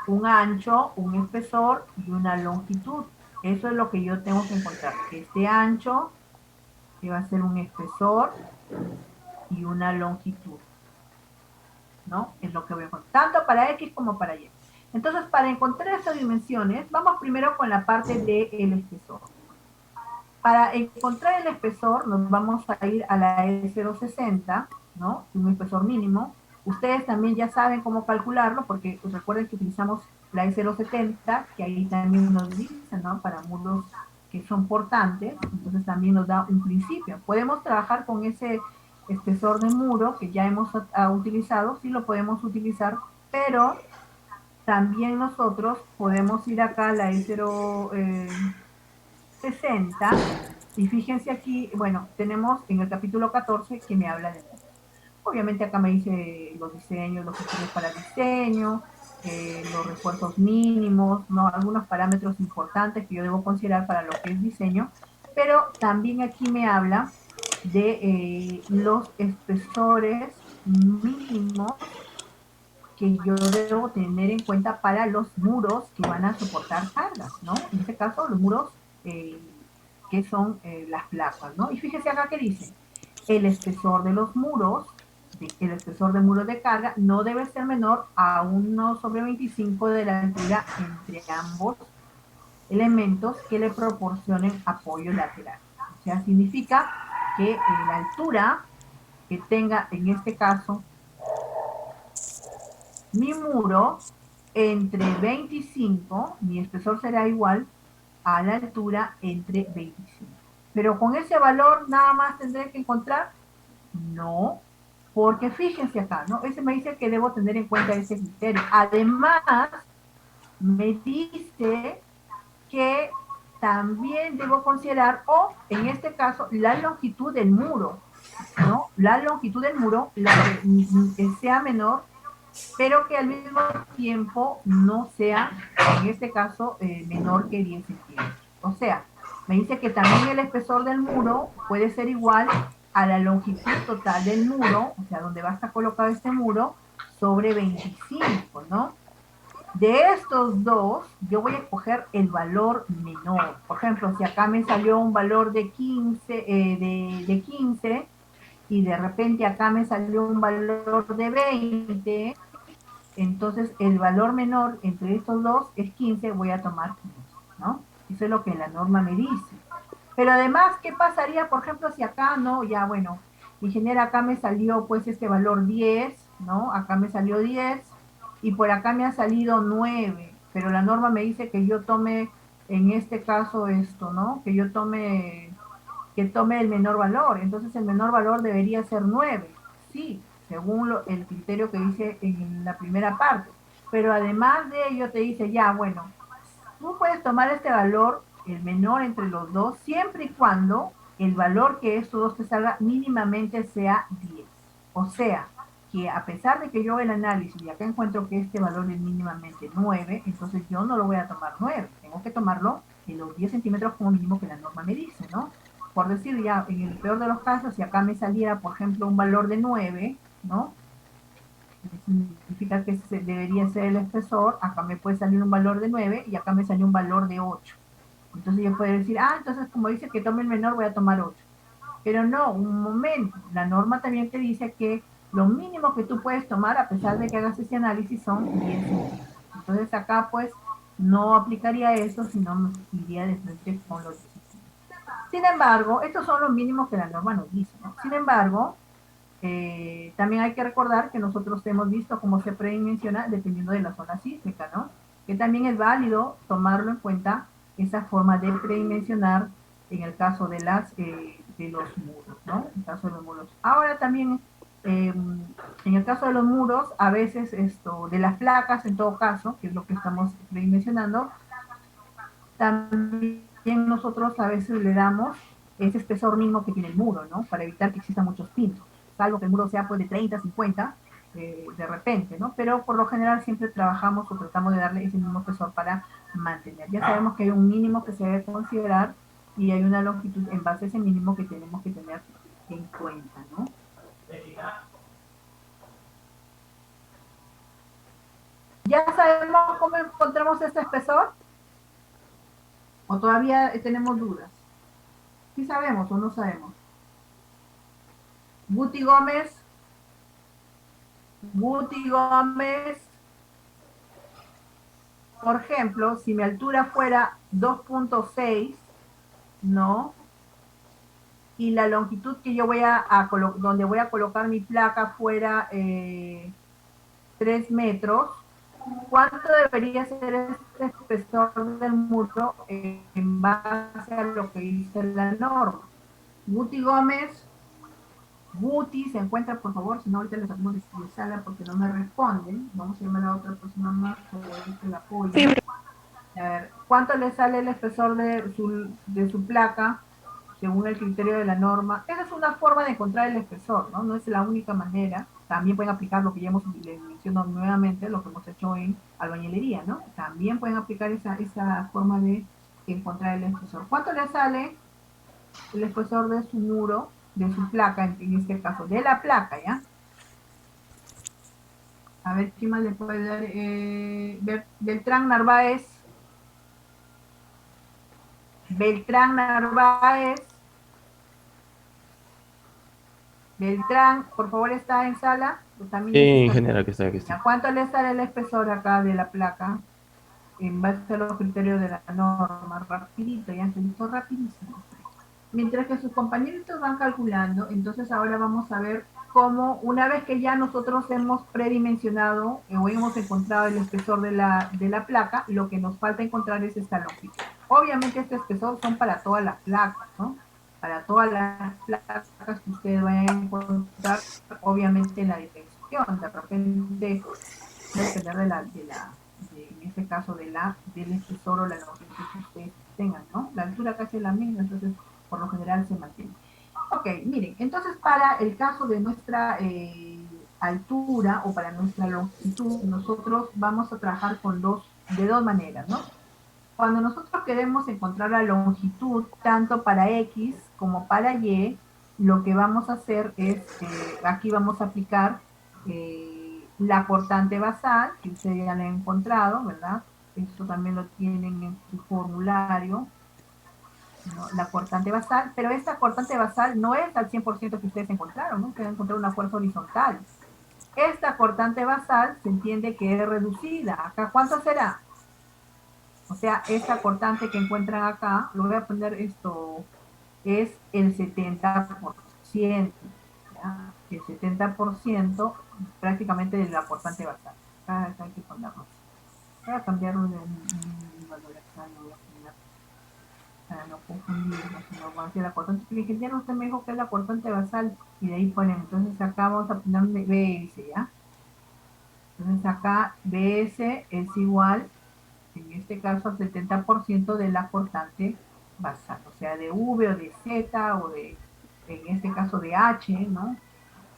un ancho, un espesor y una longitud. Eso es lo que yo tengo que encontrar. Este ancho, que va a ser un espesor y una longitud, ¿no? Es lo que voy a encontrar, tanto para X como para Y. Entonces, para encontrar estas dimensiones, vamos primero con la parte del espesor. Para encontrar el espesor, nos vamos a ir a la E060, ¿no? Un espesor mínimo. Ustedes también ya saben cómo calcularlo, porque pues, recuerden que utilizamos la E070, que ahí también nos dice, ¿no? Para muros que son portantes, entonces también nos da un principio. Podemos trabajar con ese espesor de muro que ya hemos utilizado, sí lo podemos utilizar, pero también nosotros podemos ir acá a la E060 y fíjense aquí, bueno, tenemos en el capítulo 14 que me habla de muros. Obviamente acá me dice los diseños, los criterios para diseño, los refuerzos mínimos, ¿no? Algunos parámetros importantes que yo debo considerar para lo que es diseño, pero también aquí me habla de los espesores mínimos que yo debo tener en cuenta para los muros que van a soportar cargas, ¿no? En este caso, los muros que son las placas, ¿no? Y fíjese acá que dice, el espesor de los muros, el espesor de muros de carga no debe ser menor a 1/25 de la altura entre ambos elementos que le proporcionen apoyo lateral. O sea, significa que la altura que tenga, en este caso, mi muro, entre 25, mi espesor será igual a la altura entre 25. Pero con ese valor nada más tendré que encontrar, no, porque fíjense acá, ¿no? Ese me dice que debo tener en cuenta ese criterio. Además, me dice que también debo considerar, o en este caso, la longitud del muro, ¿no? La longitud del muro, la que sea menor, pero que al mismo tiempo no sea, en este caso, menor que 10 centímetros. O sea, me dice que también el espesor del muro puede ser igual a la longitud total del muro, o sea, donde va a estar colocado este muro, sobre 25, ¿no? De estos dos, yo voy a escoger el valor menor. Por ejemplo, si acá me salió un valor de 15, de 15 y de repente acá me salió un valor de 20, entonces el valor menor entre estos dos es 15, voy a tomar 15, ¿no? Eso es lo que la norma me dice. Pero además, ¿qué pasaría, por ejemplo, si acá, no, ya bueno, ingeniera, acá me salió pues este valor 10, ¿no? Acá me salió 10 y por acá me ha salido 9, pero la norma me dice que yo tome, en este caso esto, ¿no? Que tome el menor valor. Entonces el menor valor debería ser 9, sí, según el criterio que dice en la primera parte. Pero además de ello te dice, ya, bueno, tú puedes tomar este valor, el menor entre los dos, siempre y cuando el valor que estos dos te salga mínimamente sea 10. O sea, que a pesar de que yo el análisis y acá encuentro que este valor es mínimamente 9, entonces yo no lo voy a tomar 9, tengo que tomarlo en los 10 centímetros como mínimo que la norma me dice, ¿no? Por decir ya, en el peor de los casos, si acá me saliera, por ejemplo, un valor de 9, ¿no? Significa que debería ser el espesor, acá me puede salir un valor de 9 y acá me salió un valor de 8. Entonces yo puedo decir, entonces como dice que tome el menor, voy a tomar 8. Pero no, un momento, la norma también te dice que lo mínimo que tú puedes tomar, a pesar de que hagas ese análisis, son 10 centímetros. Entonces acá pues no aplicaría eso, sino me iría de frente con los 10 centímetros. Sin embargo, estos son los mínimos que la norma nos dice, ¿no? Sin embargo, también hay que recordar que nosotros hemos visto cómo se predimensiona dependiendo de la zona sísmica, ¿no? Que también es válido tomarlo en cuenta esa forma de predimensionar en el caso de los muros, ¿no? En el caso de los muros. Ahora también, en el caso de los muros, a veces de las placas, en todo caso, que es lo que estamos predimensionando, también nosotros a veces le damos ese espesor mínimo que tiene el muro, ¿no? Para evitar que existan muchos pintos, salvo que el muro sea pues de 30, 50, de repente, ¿no? Pero por lo general siempre trabajamos o tratamos de darle ese mismo espesor para mantener. Ya sabemos que hay un mínimo que se debe considerar y hay una longitud en base a ese mínimo que tenemos que tener en cuenta, ¿no? ¿Ya sabemos cómo encontramos este espesor? ¿O todavía tenemos dudas? ¿Sí sabemos o no sabemos? Guti Gómez, por ejemplo, si mi altura fuera 2.6, ¿no? Y la longitud que yo donde voy a colocar mi placa fuera 3 metros, ¿cuánto debería ser este espesor del muro en base a lo que dice la norma? Guti Gómez, Guti, se encuentra, por favor, si no, ahorita les hacemos de sala porque no me responden. Vamos a llamar a otra persona más que la apoye. Sí. A ver, ¿cuánto le sale el espesor de su placa según el criterio de la norma? Esa es una forma de encontrar el espesor, ¿no? No es la única manera. También pueden aplicar lo que ya les menciono nuevamente, lo que hemos hecho en albañilería, ¿no? También pueden aplicar esa forma de encontrar el espesor. ¿Cuánto le sale el espesor de su muro, de su placa, en este caso, de la placa, ¿ya? A ver, ¿quién más le puede dar? Beltrán Narváez. Beltrán Narváez. Beltrán, por favor, ¿está en sala? Pues también Sí, dice está. ingeniero, aquí estoy, aquí estoy. ¿A cuánto le sale el espesor acá de la placa? En base a los criterios de la norma, rapidito, ya se hizo rapidísimo. Mientras que sus compañeritos van calculando, entonces ahora vamos a ver cómo, una vez que ya nosotros hemos predimensionado o hemos encontrado el espesor de la placa, lo que nos falta encontrar es esta longitud. Obviamente este espesor son para todas las placas, ¿no? Para todas las placas que ustedes vayan a encontrar, obviamente en la dimensión, de repente va a depender en este caso del espesor o la longitud que ustedes tengan, ¿no? La altura casi es la misma, entonces por lo general se mantiene. Ok, miren, entonces para el caso de nuestra altura o para nuestra longitud, nosotros vamos a trabajar de dos maneras, ¿no? Cuando nosotros queremos encontrar la longitud, tanto para X como para Y, lo que vamos a hacer es, aquí vamos a aplicar la cortante basal, que ustedes ya la han encontrado, ¿verdad? Esto también lo tienen en su formulario, ¿no? La cortante basal, pero esta cortante basal no es al 100% que ustedes encontraron, ¿no? Ustedes encontraron una fuerza horizontal. Esta cortante basal se entiende que es reducida. ¿Acá cuánto será? O sea, esta cortante que encuentran acá, lo voy a poner esto, es el 70%. ¿Ya? El 70% prácticamente de la cortante basal. Acá hay que ponerlo. Voy a cambiar un valor acá, lo voy a poner para no confundirnos, sino voy a decir la cortante. Porque ya no usted me dijo que es la cortante basal y de ahí ponen. Entonces acá vamos a poner BS, ¿ya? Entonces acá BS es igual en este caso al 70% de la cortante basal, o sea, de V o de Z o en este caso de H, ¿no?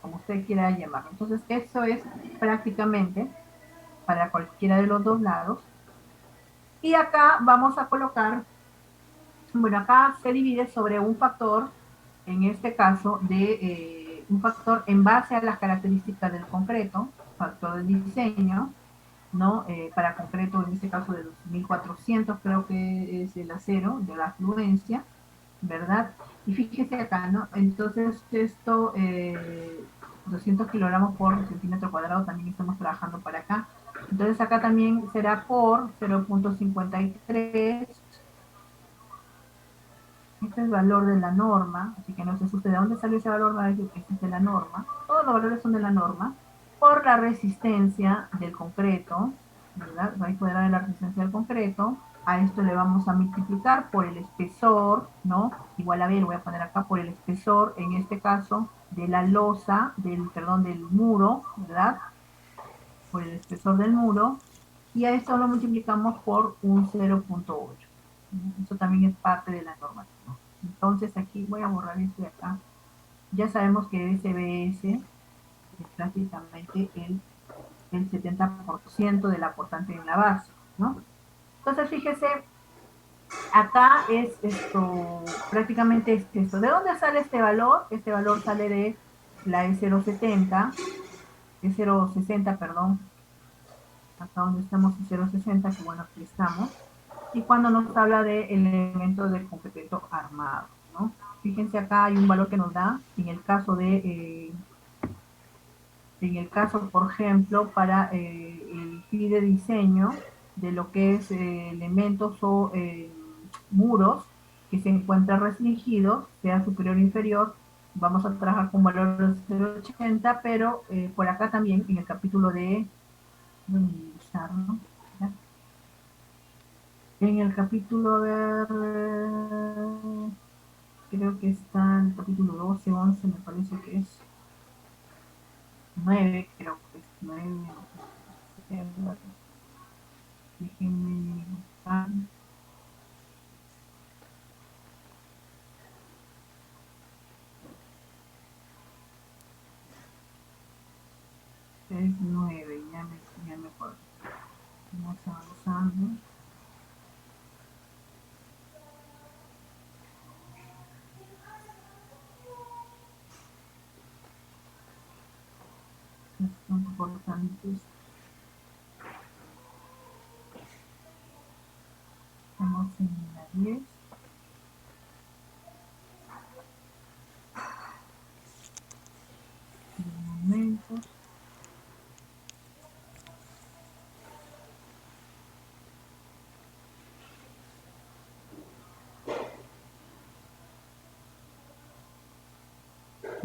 Como usted quiera llamarlo. Entonces, eso es prácticamente para cualquiera de los dos lados. Y acá vamos a colocar, bueno, acá se divide sobre un factor, en este caso, un factor en base a las características del concreto, factor de diseño, ¿no? Para concreto, en este caso de 2400, creo que es el acero, de la afluencia, ¿verdad? Y fíjese acá, ¿no? Entonces, 200 kilogramos por centímetro cuadrado, también estamos trabajando para acá. Entonces, acá también será por 0.53. Este es el valor de la norma, así que no se asuste de dónde salió ese valor, va a decir que este es de la norma. Todos los valores son de la norma, por la resistencia del concreto, ¿verdad? Raíz cuadrada de la resistencia del concreto. A esto le vamos a multiplicar por el espesor, ¿no? Igual a ver, lo voy a poner acá por el espesor, en este caso, de la losa, del muro, ¿verdad? Por el espesor del muro. Y a esto lo multiplicamos por un 0.8. Eso también es parte de la normativa. Entonces aquí voy a borrar esto de acá. Ya sabemos que SBS es prácticamente el 70% de la cortante en la base, ¿no? Entonces fíjese, acá es esto, prácticamente es esto. ¿De dónde sale este valor? Este valor sale de la E070, E060, perdón, acá donde estamos E060, que bueno, aquí estamos. Y cuando nos habla de elementos de concreto armado, ¿no? Fíjense acá hay un valor que nos da en el caso, por ejemplo, para el PIB de diseño de lo que es elementos o muros que se encuentran restringidos, sea superior o inferior, vamos a trabajar con valor de 0.80, pero por acá también en el capítulo de minimizar, ¿no? ¿Ya? En el capítulo, a ver, creo que está en el capítulo 12, 11, me parece que es 9, creo que es 9. Déjenme buscar. Es 9, ya me acuerdo. Vamos avanzando. Son importantes. Estamos en la 10. Un momento.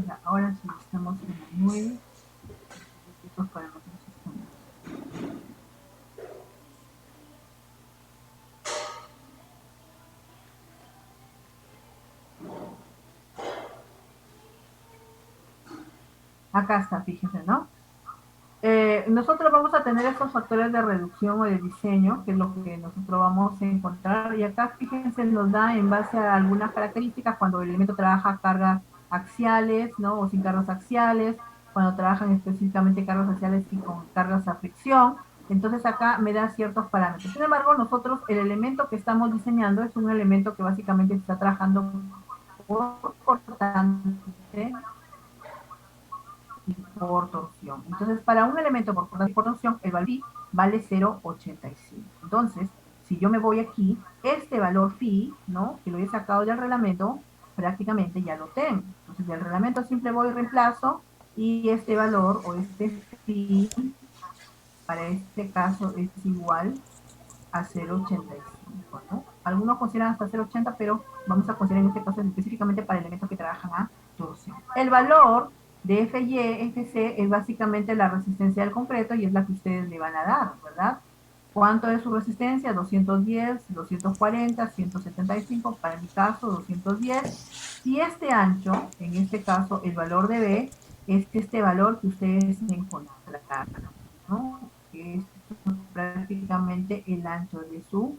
Ya, ahora sí estamos en la 9. Estos parámetros están. Acá está, fíjense, ¿no? Nosotros vamos a tener estos factores de reducción o de diseño, que es lo que nosotros vamos a encontrar. Y acá, fíjense, nos da en base a algunas características cuando el elemento trabaja cargas axiales, ¿no? O sin cargas axiales, cuando trabajan específicamente cargas axiales y con cargas a fricción. Entonces acá me da ciertos parámetros. Sin embargo, nosotros, el elemento que estamos diseñando es un elemento que básicamente se está trabajando por cortante y por torsión. Entonces, para un elemento por torsión, el valor phi vale 0,85. Entonces, si yo me voy aquí, este valor phi, ¿no? Que lo he sacado del reglamento, prácticamente ya lo tengo. Entonces, del reglamento simple voy y reemplazo, y este valor, o este phi, para este caso es igual a 0,85, ¿no? Algunos consideran hasta 0,80, pero vamos a considerar en este caso específicamente para elementos que trabajan a torsión. El valor de FY, FC es básicamente la resistencia del concreto y es la que ustedes le van a dar, ¿verdad? ¿Cuánto es su resistencia? 210, 240, 175, para mi caso 210. Y este ancho, en este caso el valor de B, es este valor que ustedes encontraron, ¿no? Que es prácticamente el ancho de su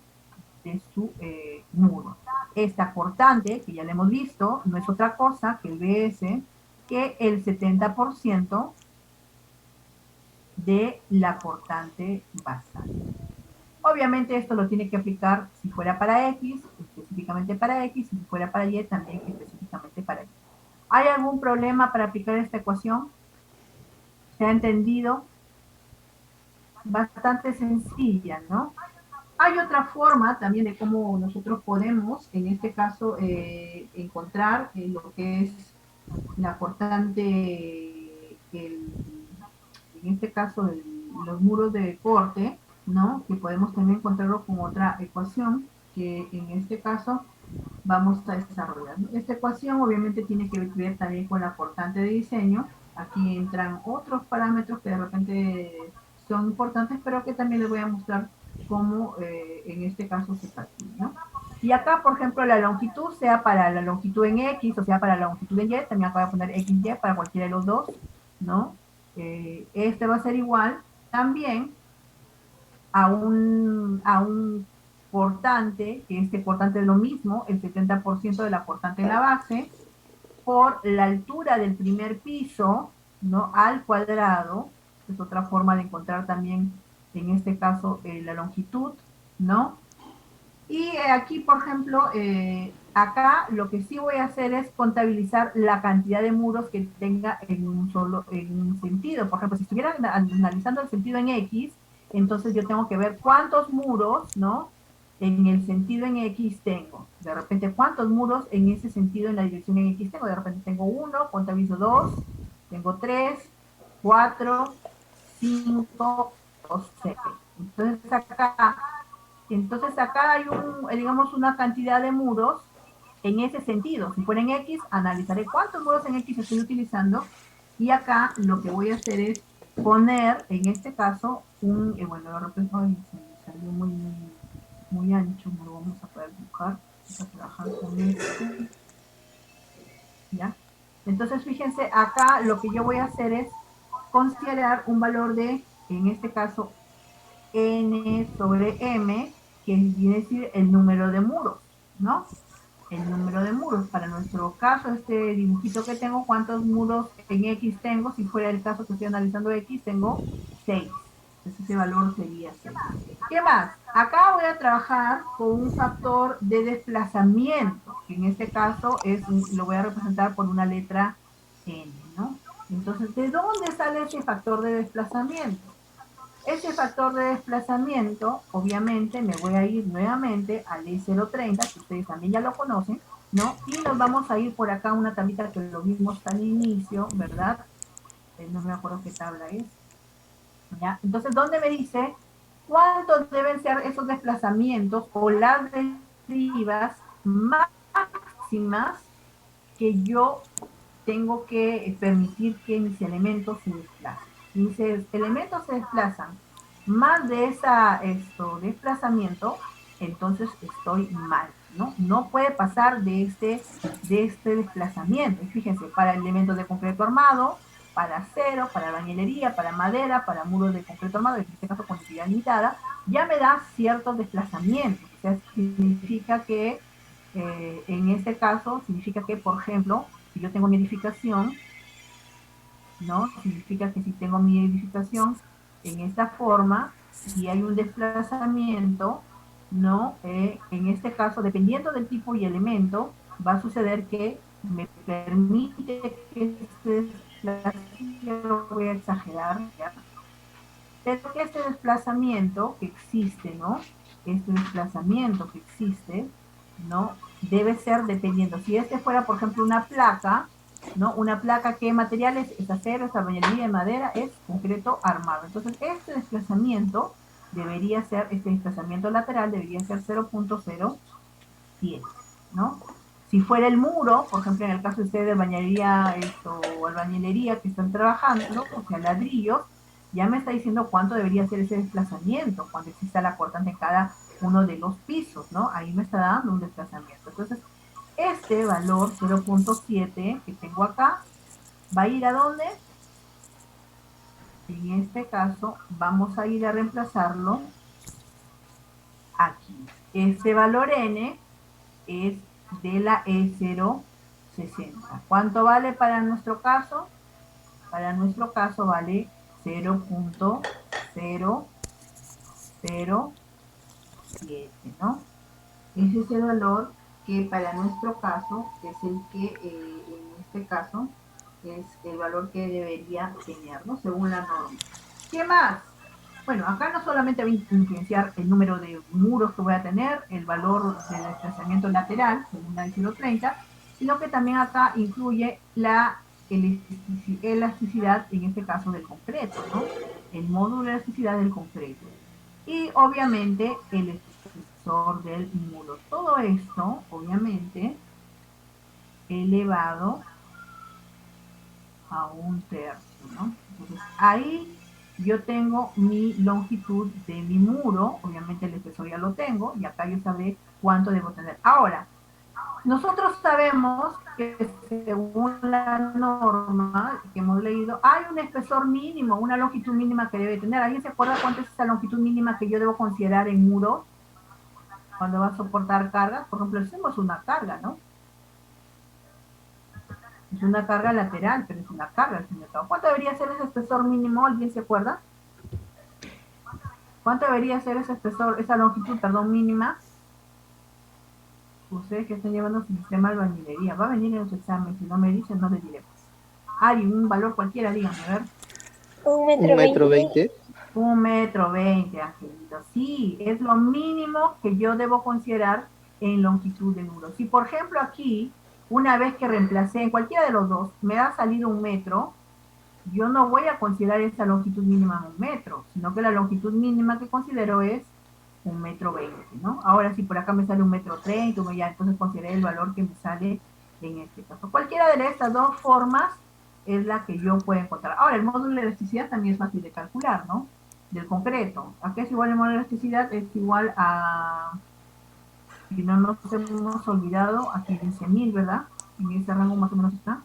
muro. Esta cortante, que ya le hemos visto, no es otra cosa que el BS, que el 70% de la cortante basal. Obviamente esto lo tiene que aplicar si fuera para X, específicamente para X, y si fuera para Y, también específicamente para Y. ¿Hay algún problema para aplicar esta ecuación? ¿Se ha entendido? Bastante sencilla, ¿no? Hay otra forma también de cómo nosotros podemos, en este caso, encontrar lo que es la cortante, en este caso, los muros de corte, ¿no? Que podemos también encontrarlo con otra ecuación, que en este caso vamos a desarrollar. Esta ecuación obviamente tiene que ver también con la cortante de diseño. Aquí entran otros parámetros que de repente son importantes, pero que también les voy a mostrar cómo en este caso se calcula, ¿no? Y acá, por ejemplo, la longitud, sea para la longitud en X o sea para la longitud en Y, también acá voy a poner XY para cualquiera de los dos, ¿no? Este va a ser igual también a un cortante, que este cortante es lo mismo, el 70% de la cortante en la base, por la altura del primer piso, ¿no? Al cuadrado, es otra forma de encontrar también, en este caso, la longitud, ¿no? Y aquí, por ejemplo, acá lo que sí voy a hacer es contabilizar la cantidad de muros que tenga en un sentido. Por ejemplo, si estuviera analizando el sentido en X, entonces yo tengo que ver cuántos muros, ¿no? En el sentido en X tengo. De repente, cuántos muros en ese sentido en la dirección en X tengo. De repente tengo 1, contabilizo 2, tengo 3, 4, 5 o 6. Entonces acá hay digamos, una cantidad de muros en ese sentido. Si fuera en X, analizaré cuántos muros en X estoy utilizando. Y acá lo que voy a hacer es poner, en este caso, bueno, de repente se me salió muy ancho, no lo vamos a poder buscar. Vamos a trabajar con este. ¿Ya? Entonces, fíjense, acá lo que yo voy a hacer es considerar un valor de, en este caso, N sobre M, que viene a decir el número de muros, ¿no? El número de muros. Para nuestro caso, este dibujito que tengo, ¿cuántos muros en X tengo? Si fuera el caso que estoy analizando X, tengo 6. Entonces ese valor sería 6. ¿Qué más? Acá voy a trabajar con un factor de desplazamiento, que en este caso lo voy a representar por una letra N, ¿no? Entonces Entonces, ¿de dónde sale ese factor de desplazamiento? Ese factor de desplazamiento, obviamente, me voy a ir nuevamente al E030, que ustedes también ya lo conocen, ¿no? Y nos vamos a ir por acá a una tablita que lo vimos al inicio, ¿verdad? No me acuerdo qué tabla es. ¿Ya? Entonces, ¿dónde me dice cuántos deben ser esos desplazamientos o las derivas máximas que yo tengo que permitir que mis elementos se desplacen? Mis elementos se desplazan más de desplazamiento, entonces estoy mal, ¿no? No puede pasar de este desplazamiento. Y fíjense, para elementos de concreto armado, para acero, para bañilería, para madera, para muros de concreto armado, en este caso con actividad limitada, ya me da ciertos desplazamientos. O sea, significa que, en este caso, significa que, por ejemplo, si yo tengo mi edificación, ¿no? Significa que si tengo mi edificación en esta forma y hay un desplazamiento, ¿no? En este caso, dependiendo del tipo y elemento, va a suceder que me permite que este desplazamiento, yo lo voy a exagerar, ¿ya? Pero que este desplazamiento que existe, ¿no? Este desplazamiento que existe, ¿no? Debe ser dependiendo. Si este fuera, por ejemplo, una placa, ¿no? Una placa, ¿qué materiales? Es acero, es albañilería de madera, es concreto armado. Entonces, este desplazamiento debería ser, este desplazamiento lateral debería ser 0.07, ¿no? Si fuera el muro, por ejemplo, en el caso de ustedes de albañilería o albañilería que están trabajando, o sea, ladrillos, ya me está diciendo cuánto debería ser ese desplazamiento cuando exista la cortante en cada uno de los pisos, ¿no? Ahí me está dando un desplazamiento. Entonces, este valor 0.7 que tengo acá, ¿va a ir a dónde? En este caso, vamos a ir a reemplazarlo aquí. Este valor n es de la E060. ¿Cuánto vale para nuestro caso? Para nuestro caso vale 0.007, ¿no? Ese es el valor que para nuestro caso es el que, en este caso, es el valor que debería tener, ¿no? Según la norma. ¿Qué más? Bueno, acá no solamente va a influenciar el número de muros que voy a tener, el valor de desplazamiento lateral, según la 0.30, sino que también acá incluye la elasticidad, en este caso del concreto, ¿no? El módulo de elasticidad del concreto. Y obviamente el espesor del muro. Todo esto, obviamente, elevado a 1/3, ¿no? Entonces, ahí yo tengo mi longitud de mi muro, obviamente el espesor ya lo tengo, y acá yo sabré cuánto debo tener. Ahora, nosotros sabemos que según la norma que hemos leído, hay un espesor mínimo, una longitud mínima que debe tener. ¿Alguien se acuerda cuánto es esa longitud mínima que yo debo considerar en muros cuando va a soportar cargas? Por ejemplo, hacemos una carga, ¿no? Es una carga lateral, pero es una carga al fin y al cabo. ¿Cuánto debería ser ese espesor mínimo? ¿Alguien se acuerda? ¿Cuánto debería ser ese espesor, esa longitud, perdón, mínima? Ustedes que están llevando su sistema de albañilería. Va a venir en su examen. Si no me dicen, no les diré. Ari, un valor cualquiera, díganme, a ver. 1,20 m. 1,20 m, Angelito. Sí, es lo mínimo que yo debo considerar en longitud de muro. Si, por ejemplo, aquí, una vez que reemplacé en cualquiera de los dos, me ha salido 1 metro, yo no voy a considerar esa longitud mínima en 1 metro, sino que la longitud mínima que considero es 1,20 m, ¿no? Ahora si por acá me sale 1,30 m, ya entonces consideré el valor que me sale en este caso. Cualquiera de estas dos formas es la que yo puedo encontrar. Ahora, el módulo de elasticidad también es fácil de calcular, ¿no? Del concreto. ¿A qué es igual el módulo de elasticidad? Es igual a, si no nos hemos olvidado, a 15.000, ¿verdad? En ese rango más o menos está.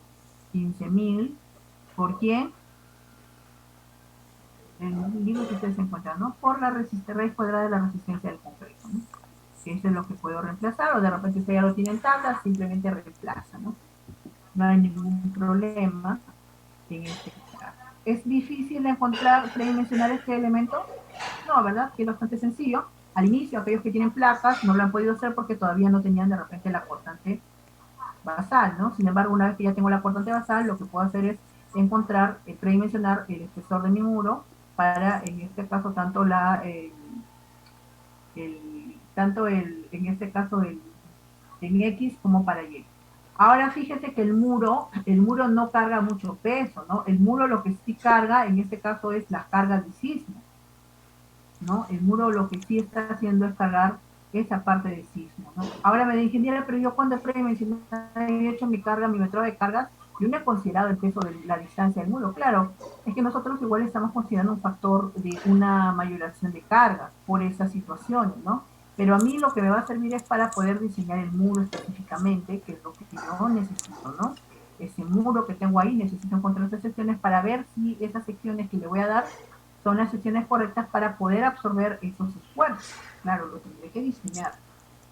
15.000. ¿Por quién? El libro que ustedes encuentran, ¿no? Por la raíz cuadrada de la resistencia del concreto, ¿no? Eso es lo que puedo reemplazar, o de repente usted ya lo tiene en tabla, simplemente reemplaza, ¿no? No hay ningún problema en este caso. ¿Es difícil encontrar, mencionar este elemento? No, ¿verdad? Que es bastante sencillo. Al inicio, aquellos que tienen placas no lo han podido hacer porque todavía no tenían de repente la cortante basal, ¿no? Sin embargo, una vez que ya tengo la cortante basal, lo que puedo hacer es encontrar, predimensionar el espesor de mi muro para, en este caso, en este caso, en X como para Y. Ahora fíjese que el muro no carga mucho peso, ¿no? El muro lo que sí carga, en este caso, es las cargas de sismo, ¿no? El muro lo que sí está haciendo es cargar esa parte de sismo, ¿no? Ahora me dice, ingeniera, pero yo cuando he hecho mi carga, mi metrado de cargas, yo no he considerado el peso de la distancia del muro. Claro, es que nosotros igual estamos considerando un factor de una mayoración de cargas por esas situaciones, ¿no? Pero a mí lo que me va a servir es para poder diseñar el muro específicamente, que es lo que yo necesito, ¿no? Ese muro que tengo ahí, necesito encontrar esas secciones para ver si esas secciones que le voy a dar son las secciones correctas para poder absorber esos esfuerzos. Claro, lo tendré que diseñar.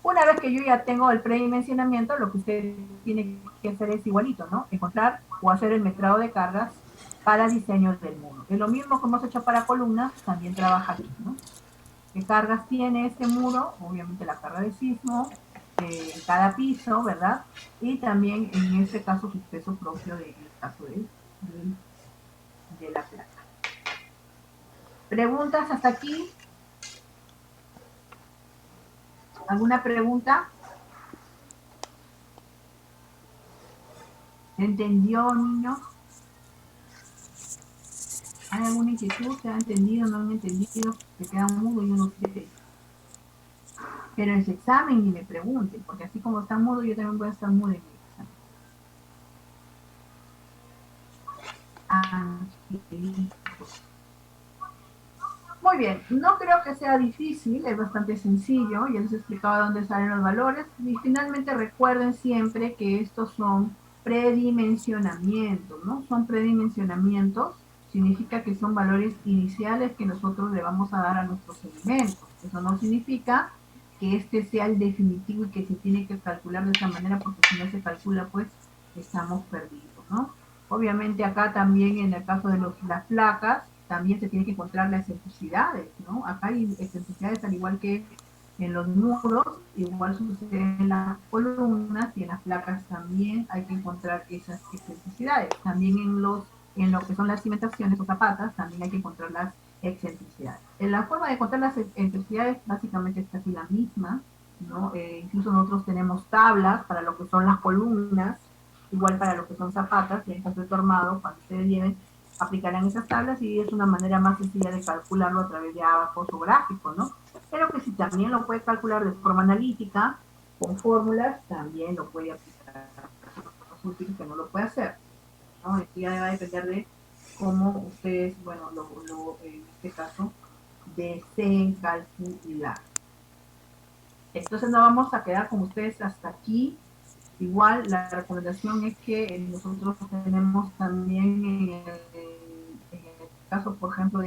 Una vez que yo ya tengo el predimensionamiento, lo que usted tiene que hacer es igualito, ¿no? Encontrar o hacer el metrado de cargas para diseño del muro. Es lo mismo que hemos hecho para columnas, también trabaja aquí, ¿no? ¿Qué cargas tiene este muro? Obviamente la carga de sismo, cada piso, ¿verdad? Y también en este caso su peso propio del caso de la placa. ¿Preguntas hasta aquí? ¿Alguna pregunta? ¿Entendió, niños? ¿Hay alguna inquietud? ¿Se ha entendido? ¿No han entendido? ¿Se quedan mudos? Yo no sé. Pero en su examen ni me pregunten, porque así como está mudo, yo también voy a estar mudo en mi examen. Muy bien, no creo que sea difícil, es bastante sencillo, ya les he explicado dónde salen los valores, y finalmente recuerden siempre que estos son predimensionamientos, ¿no? Son predimensionamientos, significa que son valores iniciales que nosotros le vamos a dar a nuestros elementos. Eso no significa que este sea el definitivo y que se tiene que calcular de esa manera, porque si no se calcula, pues estamos perdidos, ¿no? Obviamente acá también en el caso de las placas, también se tiene que encontrar las excentricidades, ¿no? Acá hay excentricidades al igual que en los muros, igual sucede en las columnas y en las placas también hay que encontrar esas excentricidades. También en lo que son las cimentaciones o zapatas, también hay que encontrar las excentricidades. La forma de encontrar las excentricidades básicamente es casi la misma, ¿no? Incluso nosotros tenemos tablas para lo que son las columnas, igual para lo que son zapatas, y en caso de tu armado, cuando ustedes lleven, aplicarán esas tablas y es una manera más sencilla de calcularlo a través de abacos o gráficos, ¿no? Pero que si también lo puede calcular de forma analítica, con fórmulas, también lo puede aplicar. Es útil que no lo puede hacer, ¿no? Esto ya va a depender de cómo ustedes, bueno, en este caso, deseen calcular. Entonces no vamos a quedar con ustedes hasta aquí. Igual la recomendación es que nosotros tenemos también en el caso, por ejemplo,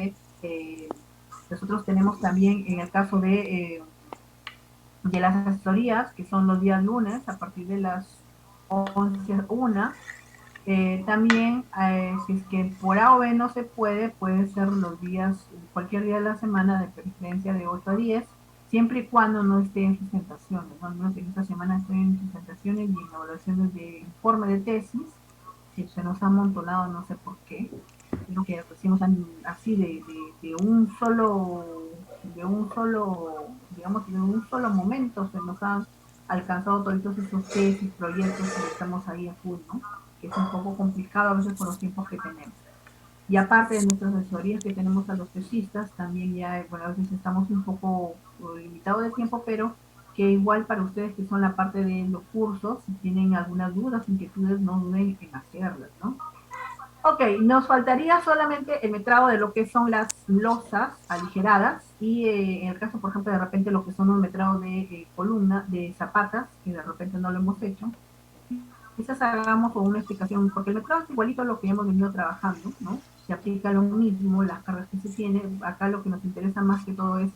nosotros tenemos también en el caso de las asesorías, que son los días lunes, a partir de las 11:01, también, si es que por A o B no se puede ser los días, cualquier día de la semana, de preferencia de 8 a 10, siempre y cuando no esté en sustentaciones, ¿no? Al menos en esta semana estoy en sustentaciones y en evaluaciones de informe de tesis, si se nos ha amontonado, no sé por qué, creo que decimos así de un solo, digamos, de un solo momento se nos han alcanzado todos esos tesis, proyectos y estamos ahí a full, ¿no? Que es un poco complicado a veces por los tiempos que tenemos. Y aparte de nuestras asesorías que tenemos a los tesistas, también ya, bueno, a veces estamos un poco limitados de tiempo, pero que igual para ustedes que son la parte de los cursos, si tienen algunas dudas, inquietudes, no duden en hacerlas, ¿no? Ok, nos faltaría solamente el metrado de lo que son las losas aligeradas y en el caso, por ejemplo, de repente lo que son un metrado de columna, de zapatas, que de repente no lo hemos hecho, quizás hagamos una explicación, porque el metrado es igualito a lo que hemos venido trabajando, ¿no? Se aplica lo mismo, las cargas que se tienen, acá lo que nos interesa más que todo es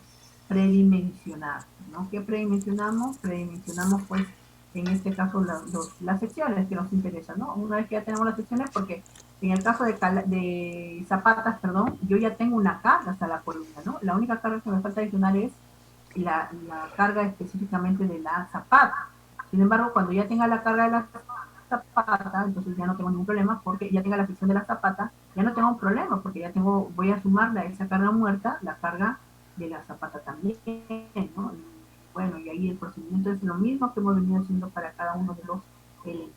predimensionar, ¿no? ¿Qué predimensionamos? Predimensionamos, pues, en este caso las secciones que nos interesan, ¿no? Una vez que ya tenemos las secciones, porque en el caso de zapatas, perdón, yo ya tengo una carga hasta la columna, ¿no? La única carga que me falta adicionar es la carga específicamente de la zapata. Sin embargo, cuando ya tenga la carga de la zapata, entonces ya no tengo ningún problema porque ya tenga la fricción de la zapata, ya no tengo un problema porque ya tengo, voy a sumarle a esa carga muerta la carga de la zapata también, ¿no? Y bueno, y ahí el procedimiento es lo mismo que hemos venido haciendo para cada uno de los elementos.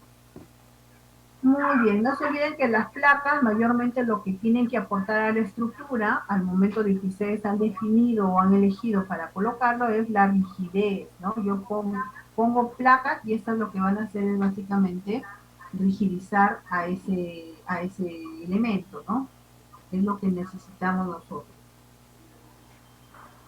Muy bien, no se olviden que las placas mayormente lo que tienen que aportar a la estructura al momento de que ustedes han definido o han elegido para colocarlo es la rigidez, ¿no? Yo pongo placas y esto es lo que van a hacer es básicamente rigidizar a ese elemento, ¿no? Es lo que necesitamos nosotros.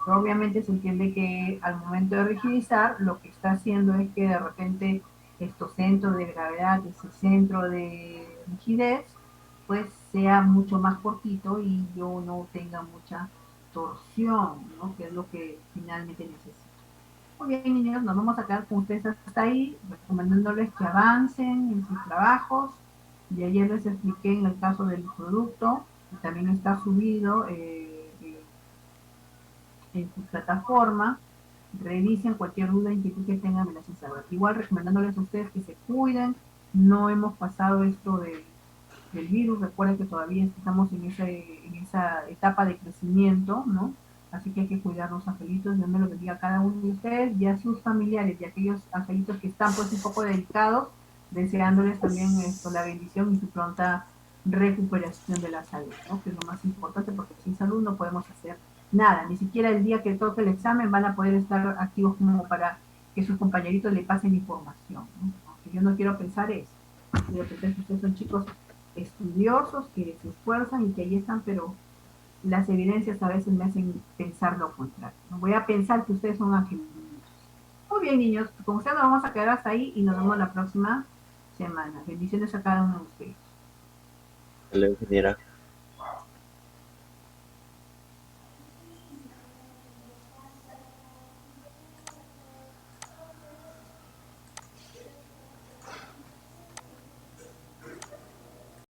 Pero obviamente se entiende que al momento de rigidizar lo que está haciendo es que de repente estos centros de gravedad, ese centro de rigidez, pues sea mucho más cortito y yo no tenga mucha torsión, ¿no? Que es lo que finalmente necesito. Muy bien, niños, nos vamos a quedar con ustedes hasta ahí, recomendándoles que avancen en sus trabajos. Y ayer les expliqué en el caso del producto, que también está subido en su plataforma. Revisen cualquier duda, inquietud que tengan, me las hacen saber. Igual recomendándoles a ustedes que se cuiden, no hemos pasado esto del virus, recuerden que todavía estamos en esa etapa de crecimiento, ¿no? Así que hay que cuidarnos, angelitos, Dios me lo bendiga a cada uno de ustedes y a sus familiares y a aquellos angelitos que están pues un poco delicados, deseándoles también la bendición y su pronta recuperación de la salud, ¿no? Que es lo más importante porque sin salud no podemos hacer nada, ni siquiera el día que toque el examen van a poder estar activos como para que sus compañeritos le pasen información, ¿no? Aunque yo no quiero pensar eso, quiero pensar que ustedes son chicos estudiosos que se esfuerzan y que ahí están, pero las evidencias a veces me hacen pensar lo contrario. ¿No? Voy a pensar que ustedes son angelitos. Muy bien, niños, como ustedes nos vamos a quedar hasta ahí y nos vemos la próxima semana. Bendiciones a cada uno de ustedes. La ingeniera.